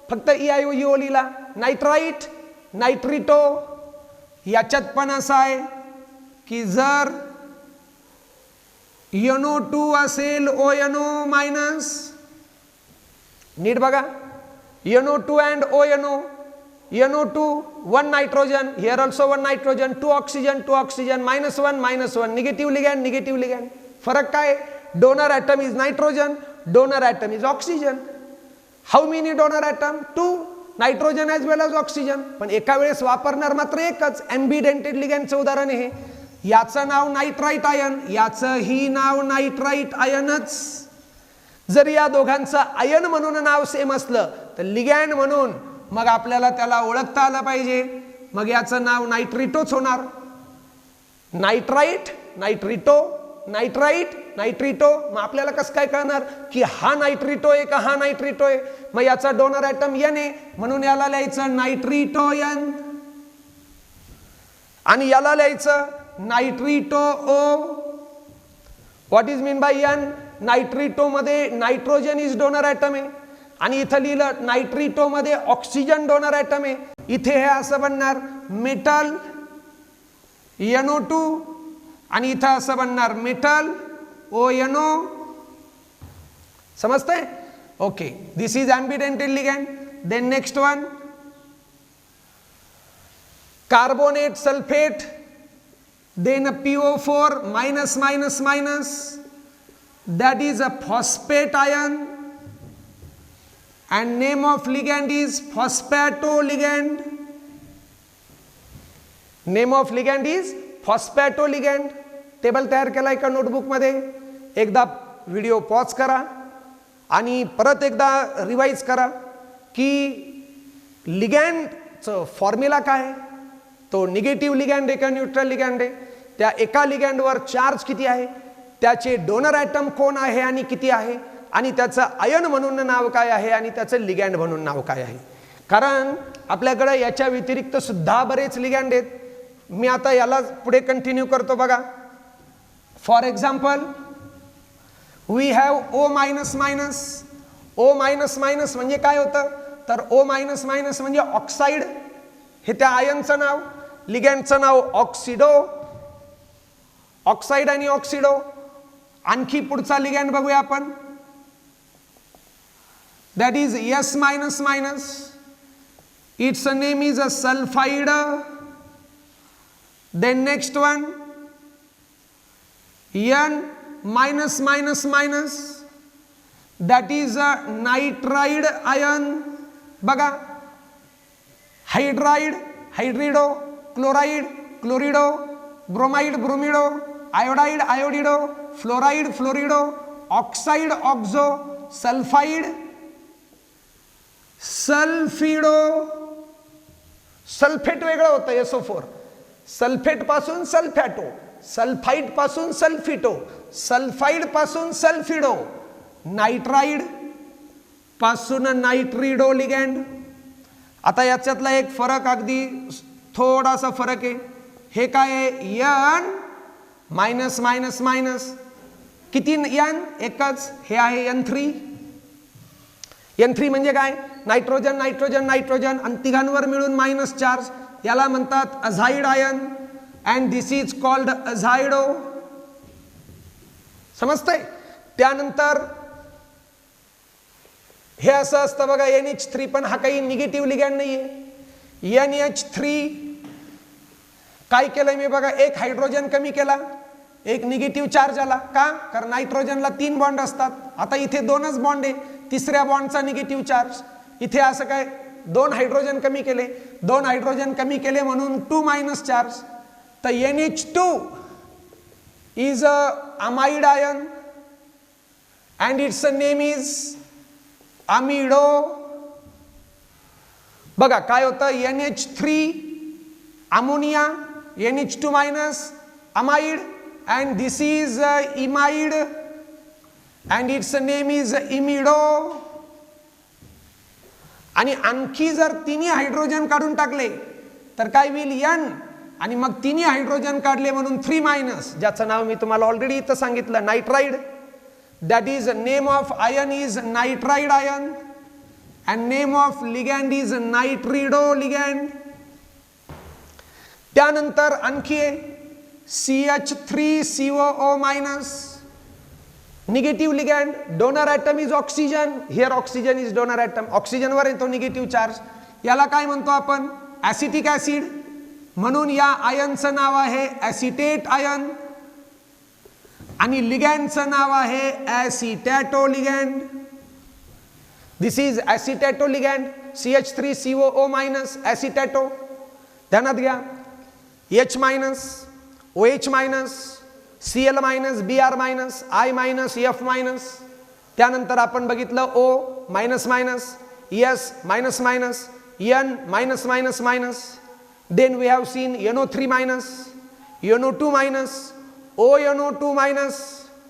फक्त ई ऐवजी ओ लिहिला. नाइट्राइट, नाइट्रिटो. याच्यात पण असं आहे की जर NO2 असेल ONO मायनस, नीट बघा, NO2 and ONO. NO2 1 nitrogen, here also 1 nitrogen, 2 oxygen, 2 oxygen, -1 -1, negative ligand, negative ligand. फरक काय? donor atom is nitrogen, donor atom is oxygen. How many donor atom? 2, nitrogen as well as oxygen. पण एका वेळेस वापरणार मात्र एकच. ambidentate ligand चं उदाहरण आहे. याचं नाव नाइट्राइट आयन, याचंही नाव नाइट्राइट आयनच. जर या दोघांचं आयन म्हणून नाव सेम असलं तर लिगँड म्हणून मग आपल्याला त्याला ओळखता आलं पाहिजे. मग याचं नाव नाइट्रिटोच होणार. Nitrite, nitrito, nitrite, nitrito. मग आपल्याला कसं काय कळणार की हा नाइट्रिटो आहे का हा नाइट्रिटो आहे? मग याचा डोनर ॲटम N आहे म्हणून याला लिहायचं नाइट्रिटो N, आणि याला लिहायचं नाइट्रिटो O. What is mean bye N? नाइट्रिटो मध्ये नाइट्रोजन इज डोनर ॲटम आहे, आणि इथं लिहिलं नाइट्रिटो मध्ये ऑक्सिजन डोनर ॲटम आहे. इथे हे असं बनणार मेटल NO2, आणि इथं असं बनणार मेटल ONO. समजतंय? Okay, this is ambidentate ligand. Then next one, carbonate sulphate. Then a PO4 minus minus minus, that is a phosphate ion, and name of ligand is phosphato ligand. Name of ligand is phosphato ligand. Table तयार केलाय का notebook मध्ये? एकदा video pause करा आणि परत एकदा revise करा की लिगँडचं फॉर्म्युला काय आहे. तो निगेटिव्ह लिगँड आहे का न्यूट्रल लिगँड आहे? त्या एका लिगँडवर चार्ज किती आहे, त्याचे डोनर ॲटम कोण आहे आणि किती आहे, आणि त्याचं आयन म्हणून नाव काय आहे आणि त्याचं लिगँड म्हणून नाव काय आहे. कारण आपल्याकडे याच्या व्यतिरिक्त सुद्धा बरेच लिगँड आहेत. मी आता याला पुढे कंटिन्यू करतो बघा. For example, we have O minus minus. O minus minus म्हणजे काय होतं? तर O मायनस मायनस म्हणजे ऑक्साईड. हे त्या आयनचं नाव. लिगँडचं नाव ऑक्सिडो. ऑक्साइड आणि ऑक्सिडो. आणखी पुढचा लिगँड बघूया आपण. That is S minus minus. its name is a sulfide. Then next one, N minus minus minus, that is a nitride ion. बघा, hydride hydrido, chloride chlorido, bromide bromido, iodide iodido, fluoride fluorido, oxide oxo, sulphide sulphido. Sulphate वेगळं होतं SO4. Sulphate पासून सल्फॅटो, sulphide पासून सल्फिटो, sulphide पासून सल्फिडो, nitride पासून नाइट्रिडो ligand. आता याच्यातला एक फरक, अगदी थोडासा फरक आहे. हे काय आहे? N minus minus minus. किती N? एकच. हे आहे N3. N3 म्हणजे काय? नायट्रोजन नायट्रोजन नायट्रोजन आणि तिघांवर मिळून मायनस चार्ज. याला म्हणतात azide ion and this is called azido. समजतंय? त्यानंतर हे असं असतं बघा, NH3, पण हा काही निगेटिव्ह लिगँड नाहीये. NH3 काय केलंय मी बघा, एक हायड्रोजन कमी केला, एक निगेटिव्ह चार्ज आला. का? कारण नायट्रोजनला 3 बॉन्ड असतात. आता इथे 2च बॉन्ड आहे, तिसऱ्या बॉन्डचा निगेटिव्ह चार्ज. इथे असं काय, 2 हायड्रोजन कमी केले, 2 हायड्रोजन कमी केले म्हणून 2 मायनस चार्ज. तर NH2 is a amide ion and its name is amido. बघा काय होतं, NH3 ammonia, NH2 minus amide and this is imide and its name is imido. आणि आणखी जर तिन्ही हायड्रोजन काढून टाकले तर काय होईल? N. आणि मग तिन्ही हायड्रोजन काढले म्हणून 3 मायनस, ज्याचं नाव मी तुम्हाला ऑलरेडी इथं सांगितलं, nitride. That is name of ion is nitride ion and name of ligand is nitrido ligand. त्यानंतर आणखी CH3COO minus, negative ligand. Donor atom is oxygen. Here oxygen is donor atom. Oxygen वर येतो negative charge. याला काय म्हणतो आपण? Acetic acid. म्हणून या आयनचं नाव आहे ऍसिटेट आयन आणि लिगँडचं नाव आहे acetato ligand. This is acetato ligand. CH3COO minus acetato. ध्यानात घ्या, H minus, OH minus, Cl minus, Br minus, I minus, F minus. त्यानंतर आपण बघितलं O minus minus, S minus minus, N minus minus minus. Then we have seen NO3 minus, NO2 minus, ONO2 minus,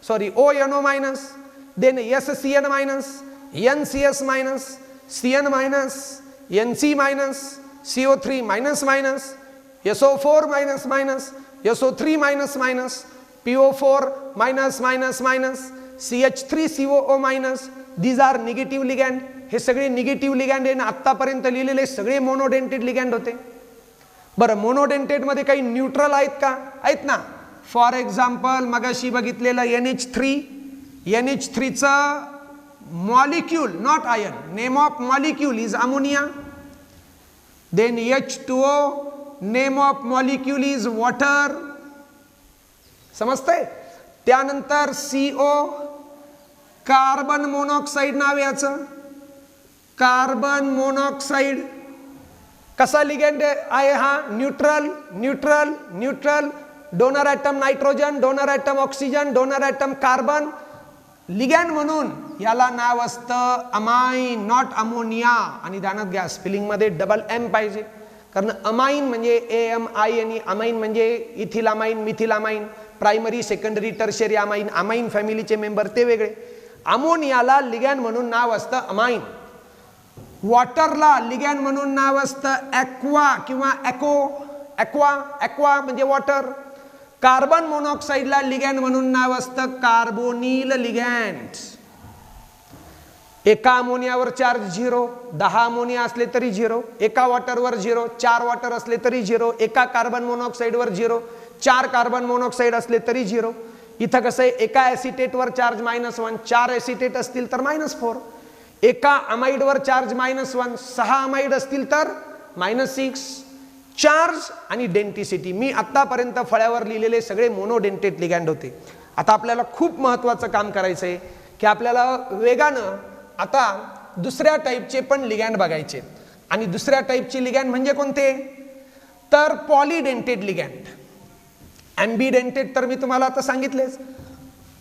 sorry, ONO minus, then SCN minus, NCS minus, CN minus, NC minus, CO3 minus minus, SO4 minus minus, SO3 minus minus, PO4 minus minus minus, CH3COO minus. These are negative ligand. हे सगळे negative ligand आहे ना. आतापर्यंत लिहिलेले सगळे monodentate ligand होते. बरं, monodentate मध्ये काही न्यूट्रल आहेत का? आहेत ना. फॉर एक्झाम्पल मगाशी बघितलेलं NH3. NH3चं molecule, not ion, name of molecule is ammonia. देन H2O, name of molecule is water. समजतंय? त्यानंतर CO, कार्बन मोनॉक्साईड नाव याचं, कार्बन मोनॉक्साईड. कसा लिगँड आहे हा? Neutral neutral neutral. Donor atom nitrogen, donor atom oxygen, donor atom carbon. Ligand म्हणून याला नाव असतं अमाइन, नॉट अमोनिया. आणि ध्यानात घ्या, स्पेलिंग मध्ये डबल M पाहिजे, कारण अमाइन म्हणजे AMINE, अमाइन म्हणजे ethylamine, methylamine, primary secondary tertiary amine, amine फॅमिलीचे मेंबर ते वेगळे. अमोनियाला लिगँड म्हणून नाव असतं अमाइन. वॉटरला लिगँड म्हणून नाव असतं ॲक्वा किंवा ॲको. ॲक्वा, ॲक्वा म्हणजे वॉटर. कार्बन मोनॉक्साईडला लिगँड म्हणून नाव असतं कार्बोनिल लिगँड. एका अमोनियावर चार्ज 0, 10 अमोनिया असले तरी 0, एका वॉटरवर 0, 4 वॉटर असले तरी 0, एका कार्बन मोनॉक्साईडवर 0, 4 कार्बन मोनॉक्साईड असले तरी 0. इथं कसं आहे, एका ॲसिटेटवर चार्ज -1, 4 ॲसिटेट असतील तर -4. एका अमाइडवर चार्ज -1, 6 अमाइड असतील तर -6, चार्ज आणि डेन्सिटी. मी आतापर्यंत फळ्यावर लिहिलेले सगळे मोनोडेंटेट लिगॅंड होते. आता आपल्याला खूप महत्त्वाचं काम करायचं आहे की आपल्याला वेगानं आता दुसऱ्या टाईपचे पण लिगॅंड बघायचे. आणि दुसऱ्या टाईपचे लिगॅंड म्हणजे कोणते? तर पॉलीडेंटेट लिगॅंड. ॲम्बिडेंटेट तर मी तुम्हाला आता सांगितलेच.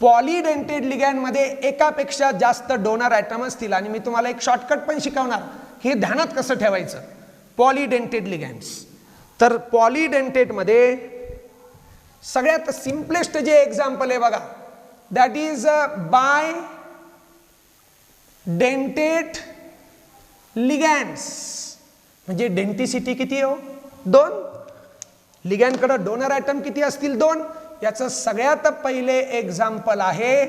पॉलीडेंटेट लिगॅंडमध्ये एकापेक्षा जास्त डोनर ॲटम असतील. आणि मी तुम्हाला एक शॉर्टकट पण शिकवणार, हे ध्यानात कसं ठेवायचं. पॉलीडेंटेट लिगॅंड्स. तर पॉलीडेंटेटमध्ये सगळ्यात सिम्पलेस्ट जे एक्झाम्पल आहे बघा, दॅट इज बाय डेंटेट लिगॅंड्स. म्हणजे डेन्सिटी किती हो? 2. लिगॅंडकडे डोनर ॲटम किती असतील? 2. याचं सगळ्यात पहिले एक्झाम्पल आहे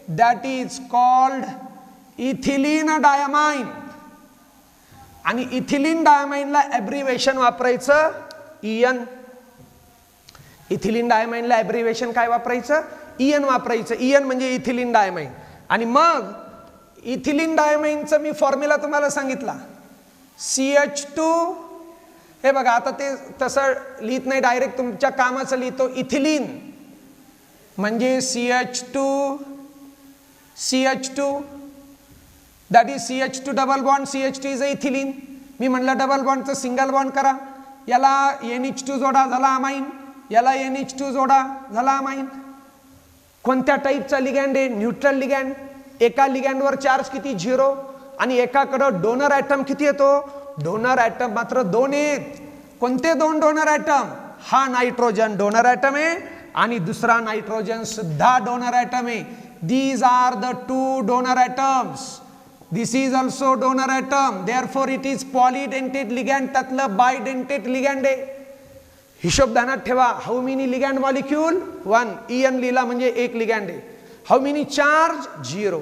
that is called ethylene diamine. आणि इथिलीन डायमाइनला ॲब्रिव्हेशन वापरायचं EN. इथिलीन डायमाइनला ॲब्रिव्हेशन काय वापरायचं? EN वापरायचं. EN म्हणजे इथिलीन डायमाइन. आणि मग इथिलीन डायमाइनचं मी फॉर्म्युला तुम्हाला सांगितला, CH2. हे बघा, आता ते तसं लिहित नाही, डायरेक्ट तुमच्या कामाचं लिहितो. इथिलीन म्हणजे CH2 that is CH2 double bond. CH2 is a ethylene. मी म्हणलं डबल बॉन्डचं सिंगल बॉन्ड करा, याला NH2 जोडा, झाला अमाइन. याला NH2 जोडा, झाला अमाइन. कोणत्या टाईपचा लिगॅंड आहे? Neutral ligand. एका लिगॅंडवर चार्ज किती? 0. आणि एकाकडं डोनर ॲटम किती येतो? डोनर ॲटम मात्र 2 आहेत. कोणते 2 डोनर ॲटम? हा नायट्रोजन डोनर ॲटम आहे आणि दुसरा नायट्रोजन सुद्धा डोनर ॲटम आहे. These are the 2 donor atoms. This is also donor atom. Therefore it is polydentate ligand. त्यातलं बायडेंटेट लिगॅंड आहे. हिशोब ध्यानात ठेवा. How many ligand molecule? 1. EN लिहिला म्हणजे एक लिगॅंड आहे. How many charge? 0.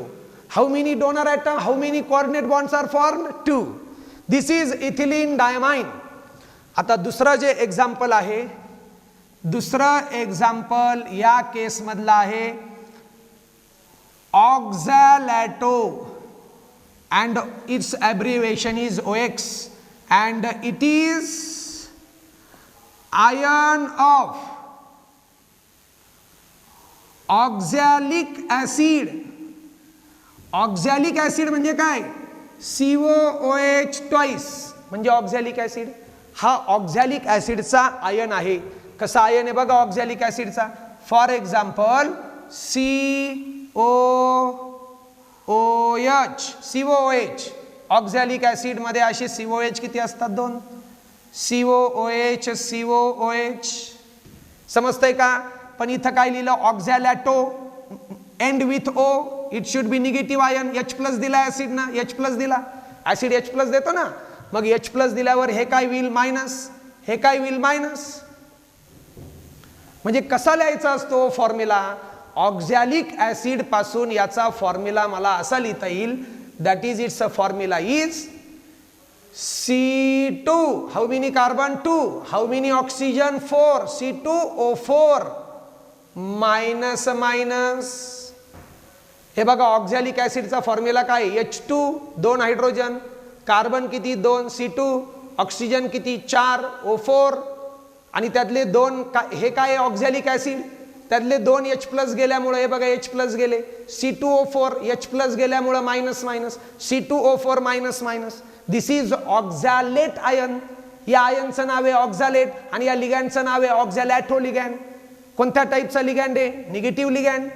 How many donor atom? How many coordinate bonds are formed? 2. This is ethylene diamine. आता दुसरं जे एक्झाम्पल आहे, दुसरं एक्झाम्पल या केसमधलं आहे ऑक्झॅलॅटो and its abbreviation is OX and it is ion of oxalic acid. Oxalic acid म्हणजे काय? COOH twice म्हणजे ऑक्झॅलिक ॲसिड. हा ऑक्झॅलिक ॲसिडचा आयन आहे. कसा आयन आहे बघा ऑक्झॅलिक ॲसिडचा? For example COOH. Oxalic acid मध्ये असे COOH किती असतात? 2. COOH. समजतंय का? पण इथं काय लिहिलं? Oxalato end with O. It should be negative ion. H+ दिला ॲसिड ना, H+ दिला. ॲसिड H+ देतो ना, मग H+ दिल्यावर हे काय होईल? मायनस. हे काय होईल? मायनस. म्हणजे कसा लिहायचा असतो फॉर्म्युला? ऑक्झॅलिक ॲसिड पासून याचा फॉर्म्युला मला असा लिहिता येईल, that is it's a formula is C2. How many carbon? 2. How many oxygen? 4. C2O4 minus minus. हे बघा ऑक्झॅलिक ॲसिडचा फॉर्म्युला काय? H2 2 हायड्रोजन, कार्बन किती? 2, C2, ऑक्सिजन किती? 4, O4. आणि त्यातले 2 हे काय? Oxalic acid. त्यातले 2 H+ गेल्यामुळे हे बघा H+ गेले. C2O4 H+ गेल्यामुळे minus minus. C2O4 minus minus. This is oxalate ion. या आयनचं नाव आहे ऑक्झॅलेट आणि या लिगॅंडचं नाव आहे ऑक्झॅलॅटो लिगॅंड. कोणत्या टाईपचा लिगॅंड आहे? Negative ligand.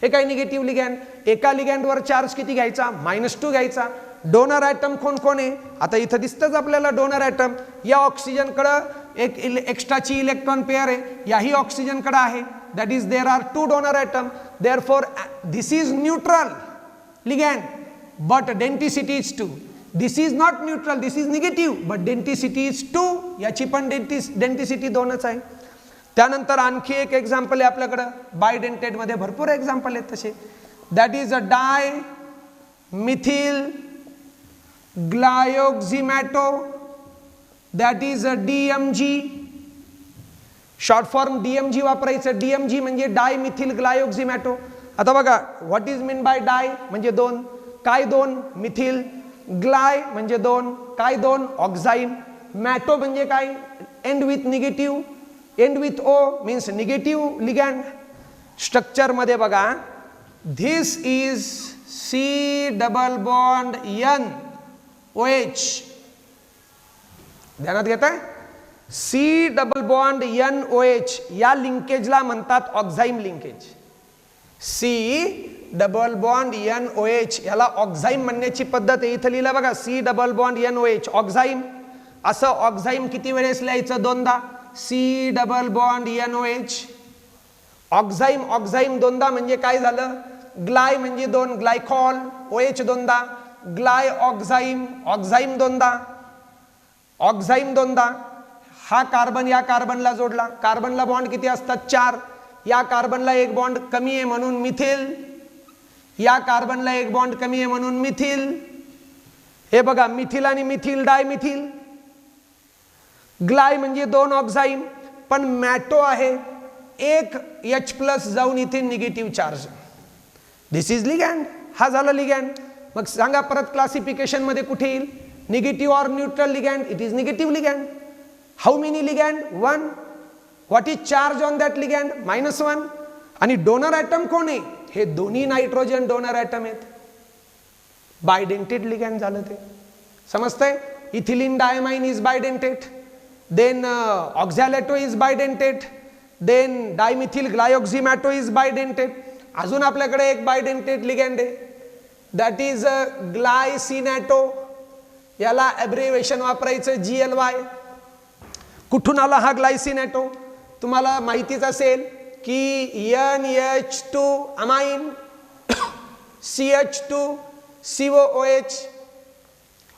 हे काय निगेटिव्ह लिगॅंड? एका लिगॅंडवर चार्ज किती घ्यायचा? -2 घ्यायचा. डोनर ॲटम कोण कोण आहे? आता इथं दिसतंच आपल्याला डोनर ॲटम. या ऑक्सिजनकडं एक एक्स्ट्राची इलेक्ट्रॉन पेअर आहे, याही ऑक्सिजनकडे आहे. That is there are 2 donor atom. Therefore this is neutral ligand but density is 2. This is not neutral, this is negative but density is 2. याची पण डेन्सिटी 2च आहे. त्यानंतर आणखी एक एक्झाम्पल आहे आपल्याकडं. बायडेंटेट मध्ये भरपूर एक्झाम्पल आहेत तसे. That is a di methyl glyoximato. That is a DMG. Short form DMG वापरायचं. DMG म्हणजे डाय मिथिल ग्लायोक्झिमॅटो. आता बघा what is mean by di म्हणजे 2. काय 2? मिथिल. ग्लाय म्हणजे 2. काय 2? ऑक्झाईम. मॅटो म्हणजे काय, end with negative, end with O means negative ligand. Structure मध्ये बघा, this is C double bond N O H. ध्यानात घेताय, C double bond N O H या लिंकेजला म्हणतात oxime linkage. C double bond N O H याला oxime म्हणण्याची पद्धत आहे. इथं लिहिलं बघा, C double bond N O H oxime. असं ऑक्झाईम किती वेळेस लिहायचं, दोनदा. C double bond N O H ऑक्झाईम. ऑक्झाईम दोनदा म्हणजे काय झालं, ग्लाय म्हणजे दोन, ग्लायकॉल, ओ एच दोनदा, ग्लाय ऑक्झाईम, ऑक्झाईम दोनदा, ऑक्झाईम दोनदा. हा कार्बन या कार्बनला जोडला, कार्बनला बॉन्ड किती असतात, 4. या कार्बनला एक बॉन्ड कमी आहे म्हणून मिथिल, या कार्बनला एक बॉन्ड कमी आहे म्हणून मिथिल. हे बघा, मिथिल आणि मिथिल, डायमिथिल. ग्लाय म्हणजे दोन ऑक्झाईम, पण मॅटो आहे, एक H प्लस जाऊन इथे negative charge. This is ligand. हा झाला लिगँड. मग सांगा परत क्लासिफिकेशन मध्ये कुठे येईल, negative or neutral ligand. It is negative ligand. How many ligand, 1. What is charge on that ligand, -1. आणि डोनर ॲटम कोण आहे, हे दोन्ही नायट्रोजन डोनर ॲटम आहेत. बायडेंटेड लिगँड झालं ते, समजतंय. Ethylene diamine is bidentate, then oxalato is bidentate, then dimethyl glyoximato is bidentate. अजून आपल्याकडे एक बायडेंटेड लिगँड आहे, दॅट इज ग्लायसिनॅटो. याला ॲब्रिव्हिएशन वापरायचं GLY. कुठून आला हा ग्लायसिनॅटो, तुम्हाला माहितीच असेल की NH2 अमाइन CH2 COOH.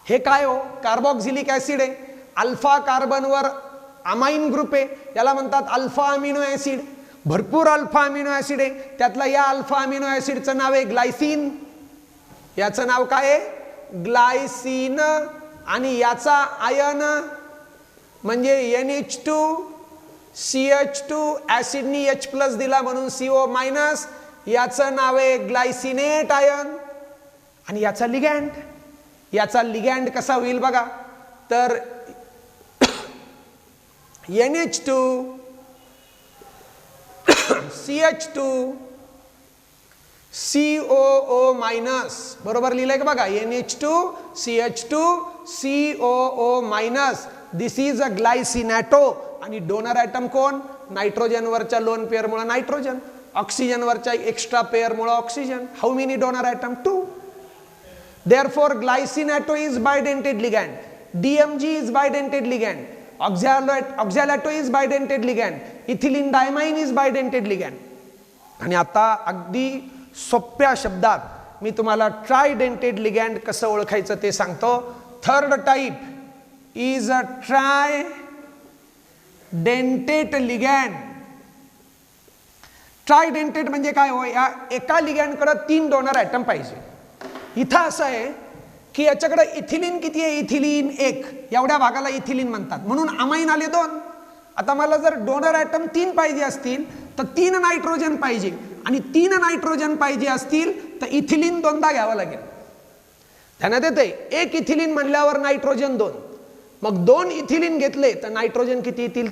हे काय हो, कार्बोक्सिलिक ऍसिड आहे. अल्फा कार्बनवर अमाइन ग्रुप आहे, याला म्हणतात अल्फा अमिनो ऍसिड. भरपूर अल्फा अमिनो ऍसिड आहे, त्यातला या अल्फा अमिनो ऍसिडचं नाव आहे ग्लायसिन. याचं नाव काय आहे, ग्लायसिन. आणि याचा आयन म्हणजे NH2 CH2 ऍसिडनी H प्लस दिला म्हणून CO मायनस. याचं नाव आहे ग्लायसिनेट आयन. आणि याचा लिगँड, याचा लिगँड कसा होईल बघा, तर NH2 CH2 COO मायनस. बरोबर लिहिलंय का बघा, NH2 CH2 COO minus. This is a glycinato. आणि डोनर ॲटम कोण, नायट्रोजन वरच्या लोन पेअर मुळे नायट्रोजन, ऑक्सिजन वरच्या एक्स्ट्रा पेअर मुळे oxygen. How many donor atom, 2. Therefore glycinato is bidentate ligand, DMG is bidentate ligand, oxalato is bidentate ligand, ethylene diamine is bidentate ligand. आणि आता अगदी सोप्या शब्दात मी तुम्हाला ट्रायडेंटेड लिगँड कसं ओळखायचं ते सांगतो. Third type is a tridentate ligand. Tridentate म्हणजे काय हो, या एका लिगँडकडे 3 डोनर ॲटम पाहिजे. इथं असं आहे की याच्याकडे इथिलीन किती आहे, इथिलीन 1, एवढ्या भागाला इथिलीन म्हणतात, म्हणून अमाइन आले 2. आता मला जर डोनर ॲटम 3 पाहिजे असतील तर 3 नायट्रोजन पाहिजे, आणि 3 नायट्रोजन पाहिजे असतील तर इथिलीन 2दा घ्यावं लागेल. ध्यानात येते, 1 इथिलीन म्हणल्यावर नायट्रोजन 2, मग 2 इथिलीन घेतले तर नायट्रोजन किती येतील,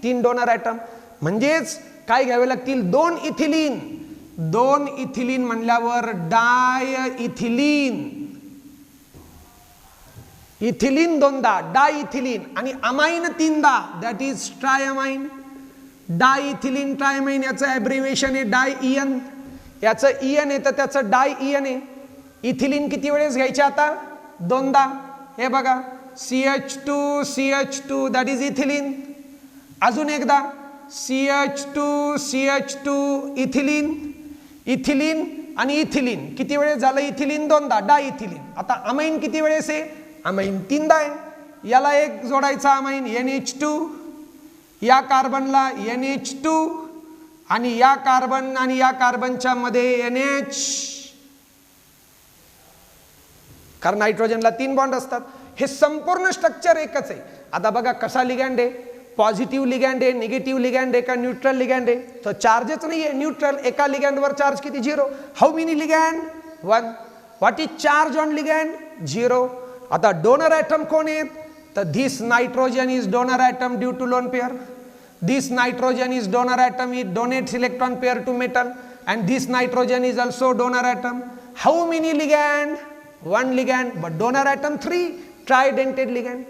3 डोनर ॲटम. म्हणजेच काय घ्यावे लागतील, 2 इथिलीन. 2 इथिलीन म्हणल्यावर डाय इथिलीन, इथिलीन 2दा, डाय इथिलीन. आणि अमाइन 3दा, that is triamine. Diethylene triamine याचं ॲब्रिव्हिएशन आहे डाय EN. याचं EN आहे तर त्याचं डाय EN आहे. इथिलीन किती वेळेस घ्यायचे आता, 2दा. हे बघा, CH2 दॅट इज इथिलीन. अजून एकदा CH2 इथिलीन. इथिलीन आणि इथिलीन किती वेळेस झालं, इथिलीन 2दा, डाय इथिलीन. आता अमाइन किती वेळेस आहे, अमाइन 3दा आहे. याला एक जोडायचा अमाइन NH2, या कार्बनला NH2, आणि या कार्बन आणि या कार्बनच्या मध्ये NH, कारण नायट्रोजनला 3 बॉन्ड असतात. हे संपूर्ण स्ट्रक्चर एकच आहे. आता बघा कसा लिगँड आहे, पॉझिटिव्ह लिगँड आहे, निगेटिव्ह लिगँड आहे का न्यूट्रल लिगँड आहे, तर चार्जच नाही आहे, न्यूट्रल. एका लिगँडवर चार्ज किती, 0. How many ligand, 1. What is charge on ligand, 0. आता डोनर ॲटम कोण आहेत, तर this nitrogen is donor atom due to lone pair, this nitrogen is donor atom, it donates electron pair to metal, and this nitrogen is also donor atom. How many ligand? One ligand, but donor atom 3, tridentate ligand.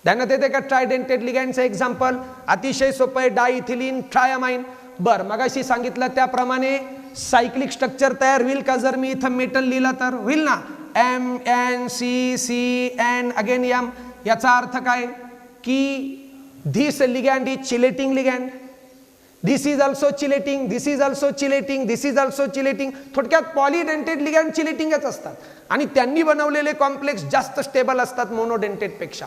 ध्यानात येते का ट्रायडेंटेड लिगँडचं example? अतिशय सोपं आहे, डायइथिलीन ट्रायमाइन. बर, मगाशी सांगितलं त्याप्रमाणे सायक्लिक स्ट्रक्चर तयार होईल का जर मी इथं मेटल लिहिला तर? होईल ना. MnCCN again M. याचा अर्थ काय की this ligand is chelating ligand, this is also chelating, this is also chelating, this is also chelating. थोडक्यात पॉलीडेंटेड लिगँड चिलेटिंगच असतात आणि त्यांनी बनवलेले कॉम्प्लेक्स जास्त स्टेबल असतात मोनोडेंटेड पेक्षा.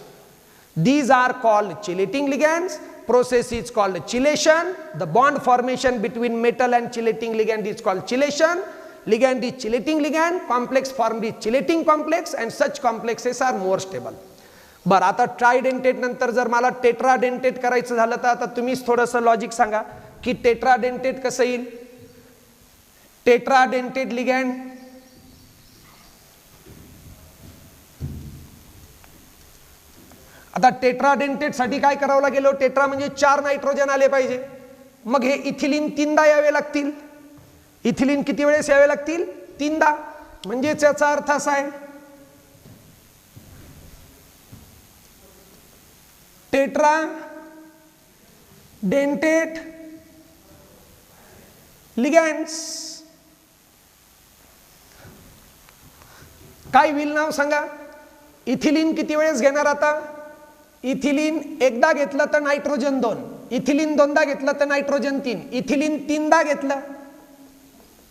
These are called chelating ligands. Process is called chelation. The bond formation between metal and chelating ligand is called chelation. Ligand is chelating ligand, complex formed is chelating complex, and such complexes are more stable. बरं, आता ट्रायडेंटेट नंतर जर मला tetradentate करायचं झालं तर आता तुम्हीच थोडंसं लॉजिक सांगा की टेट्राडेंटेट कसं येईल? टेट्राडेंटेट लिगँड आता टेट्राडेंटेट साठी काय करावं लागेल? टेट्रा म्हणजे 4 नायट्रोजन आले पाहिजे. मग हे इथिलीन 3दा यावे लागतील. इथिलीन किती वेळेस यावे लागतील? 3दा. म्हणजे याचा अर्थ असा आहे टेट्राडेंटेट लिगँड्स काय होईल नाव सांगा? इथिलीन किती वेळेस घेणार? आता इथिलीन एकदा घेतलं तर नायट्रोजन 2, इथिलीन 2दा घेतलं तर नायट्रोजन 3, इथिलीन 3दा घेतलं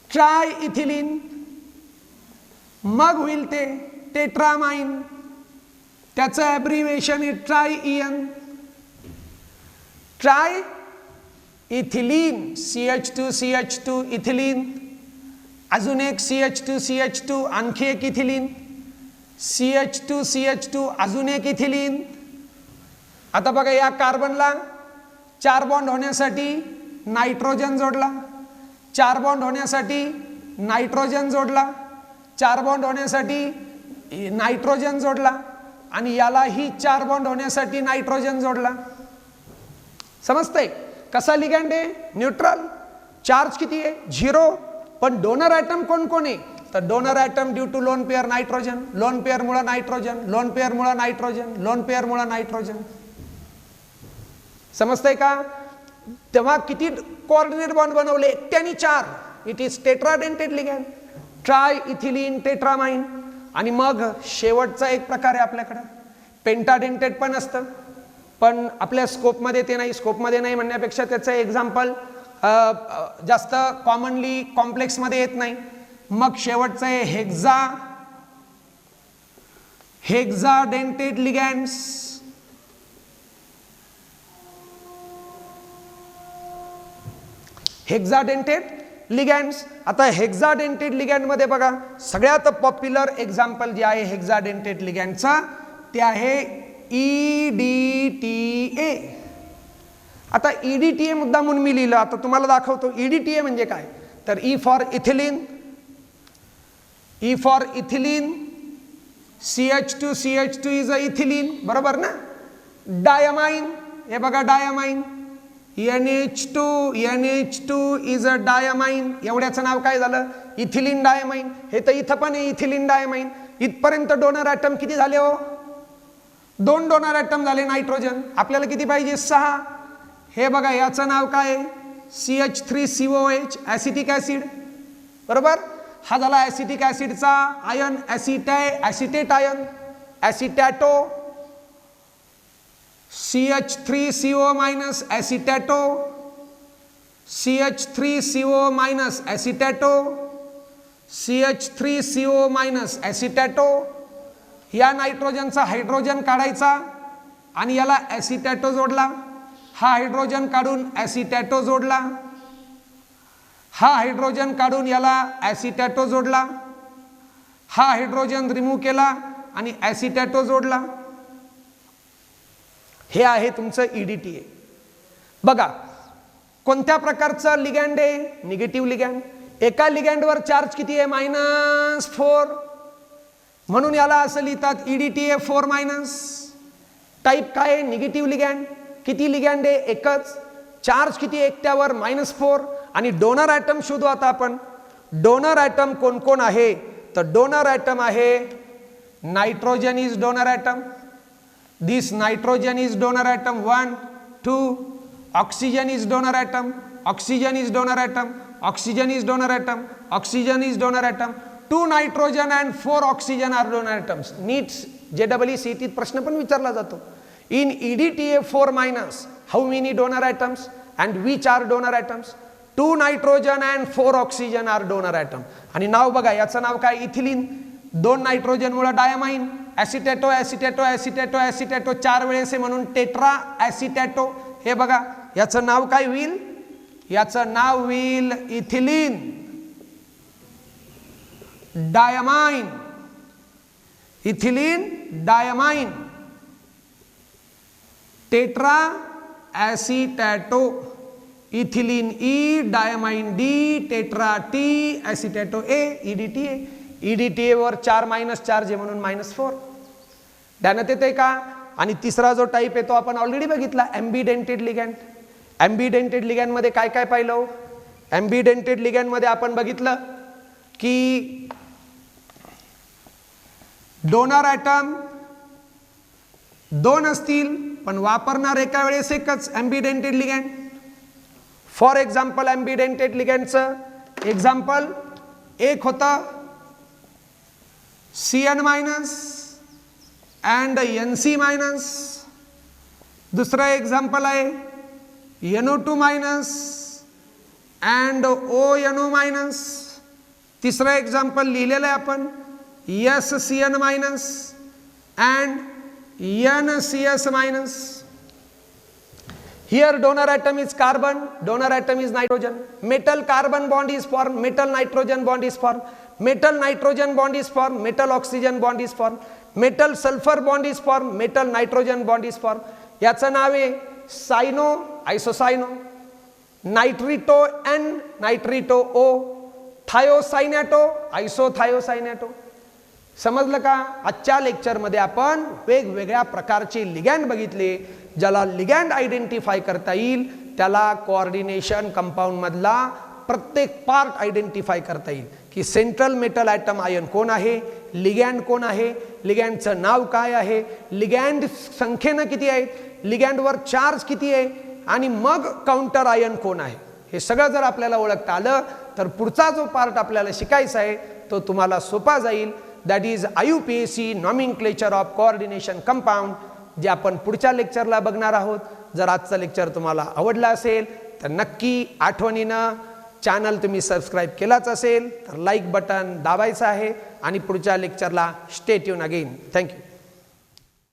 ट्राय इथिलीन, मग होईल ते टेट्रामाइन. त्याचं ॲब्रिव्हिएशन आहे ट्रायइयन. ट्राय इथिलीन CH2CH2 इथिलीन, अजून एक CH2CH2, आणखी एक इथिलीन, CH2CH2 अजून एक इथिलीन. आता बघा, या कार्बनला 4 बॉन्ड होण्यासाठी नायट्रोजन जोडला, 4 बॉन्ड होण्यासाठी नायट्रोजन जोडला, 4 बॉन्ड होण्यासाठी नायट्रोजन जोडला, आणि यालाही 4 बॉन्ड होण्यासाठी नायट्रोजन जोडला. समजतंय? कसा लिगँड आहे? न्यूट्रल. चार्ज किती आहे? 0. पण डोनर ॲटम कोण कोण आहे? तर donor atom due to lone pair nitrogen, lone pair मुळे नायट्रोजन, लोन पेअर मुळे नायट्रोजन, लोन पेअर मुळे नायट्रोजन. समजतंय का? तेव्हा किती कोऑर्डिनेट बॉन्ड बनवले? एकट्याने 4. It is tetradentate ligand. Triethylene tetramine. आणि मग शेवटचा एक प्रकार आहे आपल्याकडे, पेंटाडेंटेड पण असतं, पण आपल्या स्कोपमध्ये ते नाही. स्कोपमध्ये नाही म्हणण्यापेक्षा त्याचं एक्झाम्पल जास्त कॉमनली कॉम्प्लेक्समध्ये येत नाही. मग शेवटचं आहे हेक्साडेंटेड लिगँड्स. हेक्साडेंटेड लिगँड्स. आता हेक्साडेंटेड लिगँड मध्ये बघा, सगळ्यात पॉप्युलर एक्झाम्पल जे आहे हेक्साडेंटेड लिगँडचा ते आहे EDTA. आता EDTA मुद्दा म्हणून मी लिहिलं, आता तुम्हाला दाखवतो. EDTA म्हणजे काय? तर E for ethylene, E for ethylene, CH2CH2 is a ethylene, बरोबर ना. डायमाइन, हे बघा diamine, NH2 is a diamine. एवढ्याचं नाव काय झालं? Ethylene diamine. हे तर इथं पण आहे इथिलीन डायमाइन. इथपर्यंत डोनर ॲटम किती झाले हो? 2 डोनर ॲटम झाले नायट्रोजन. आपल्याला किती पाहिजे? 6. हे बघा, याचं नाव काय आहे? CH3COH, ॲसिटिक ॲसिड, बरोबर. हा झाला ॲसिटिक ॲसिडचा ion, acetate ion, acetato. CH3CO minus acetato, CH3CO minus acetato, CH3CO minus acetato. या नायट्रोजनचा हायड्रोजन काढायचा आणि याला ॲसिटॅटो जोडला. हा हायड्रोजन काढून ॲसिटॅटो जोडला, हा हायड्रोजन काढून याला ॲसिटॅटो जोडला, हा हायड्रोजन रिमूव्ह केला आणि ॲसिटॅटो जोडला. हे आहे तुमचं EDTA. बघा, कोणत्या प्रकारचं लिगँड आहे? Negative ligand. एका लिगँडवर चार्ज किती आहे? -4. म्हणून याला असं लिहितात EDTA 4-. टाईप काय आहे? Negative ligand. किती लिगँड आहे? एकच. चार्ज किती एकट्यावर? -4. आणि डोनर ॲटम शोधू आता आपण. डोनर ॲटम कोण कोण आहे? तर डोनर ॲटम आहे nitrogen is donor atom. This nitrogen is donor atom 1 2. Oxygen is donor atom. Oxygen is donor atom. Oxygen is donor atom. Oxygen is donor atom. 2 nitrogen and 4 oxygen are donor atoms. NEET JEE प्रश्न पण विचारला जातो. In EDTA 4- how many donor atoms and which are donor atoms? 2 nitrogen and 4 oxygen are donor atom. आणि नाव बघा, याचं नाव काय? Ethylene. 2 nitrogen मुळे diamine. ॲसिटॅटो ॲसिटॅटो ॲसिटॅटो ॲसिटॅटो 4 वेळेस आहे म्हणून टेट्रा ॲसिटॅटो. हे बघा, याचं नाव काय होईल? याचं नाव होईल ethylene diamine. Ethylene diamine. Tetra acetato. Ethylene E, diamine D, tetra T, acetato A, EDTA. EDTA वर 4- चार्ज आहे म्हणून -4. ध्यानात येते का? आणि तिसरा जो टाईप आहे तो आपण ऑलरेडी बघितला, ॲम्बिडेंटेड लिगँड. ॲम्बिडेंटेड लिगँड मध्ये काय काय पाहिलं? ॲम्बिडेंटेड लिगँड मध्ये आपण बघितलं की डोनर ॲटम 2 असतील पण वापरणार एका वेळेस एकच ॲम्बिडेंटेड लिगँड. फॉर एक्झाम्पल ॲम्बिडेंटेड लिगँडचं एक्झाम्पल एक होतं CN- अँड NC-. दुसरं एक्झाम्पल आहे NO2- अँड ONO-. तिसरं एक्झाम्पल लिहिलेलं आहे आपण SCN- and NCS-. Here donor atom is carbon, donor atom is nitrogen. Metal carbon bond is formed, metal nitrogen bond is formed, metal nitrogen bond is formed, metal oxygen bond is formed, metal sulfur bond is formed, metal nitrogen bond is formed. याचं नाव आहे सायनो आयसोसायनो, नायट्रिटो N, नायट्रिटो O, थायोसायनॅटो आयसोथायोसायनॅटो. समजलं का? आजच्या लेक्चरमध्ये आपण वेगवेगळ्या प्रकारचे ligand बघितले. ज्याला लिगँड आयडेंटिफाय करता येईल त्याला कोऑर्डिनेशन कंपाऊंड मधला प्रत्येक पार्ट आयडेंटिफाय करता येईल की सेंट्रल मेटल ॲटम आयन कोण आहे, लिगँड कोण आहे, लिगँडचं नाव काय आहे, लिगँड संख्येनं किती आहेत, लिगँडवर चार्ज किती आहे आणि मग काउंटर आयन कोण आहे. हे सगळं जर आपल्याला ओळखता आलं तर पुढचा जो पार्ट आपल्याला शिकायचा आहे तो तुम्हाला सोपा जाईल. That is IUPAC nomenclature of coordination compound, जे आपण पुढच्या लेक्चरला बघणार आहोत. जर आजचं लेक्चर तुम्हाला आवडलं असेल तर नक्की आठवणीनं चॅनल तुम्ही सबस्क्राईब केलाच असेल तर लाईक बटन दाबायचं आहे आणि पुढच्या लेक्चरला स्टे ट्यून अगेन. थँक्यू.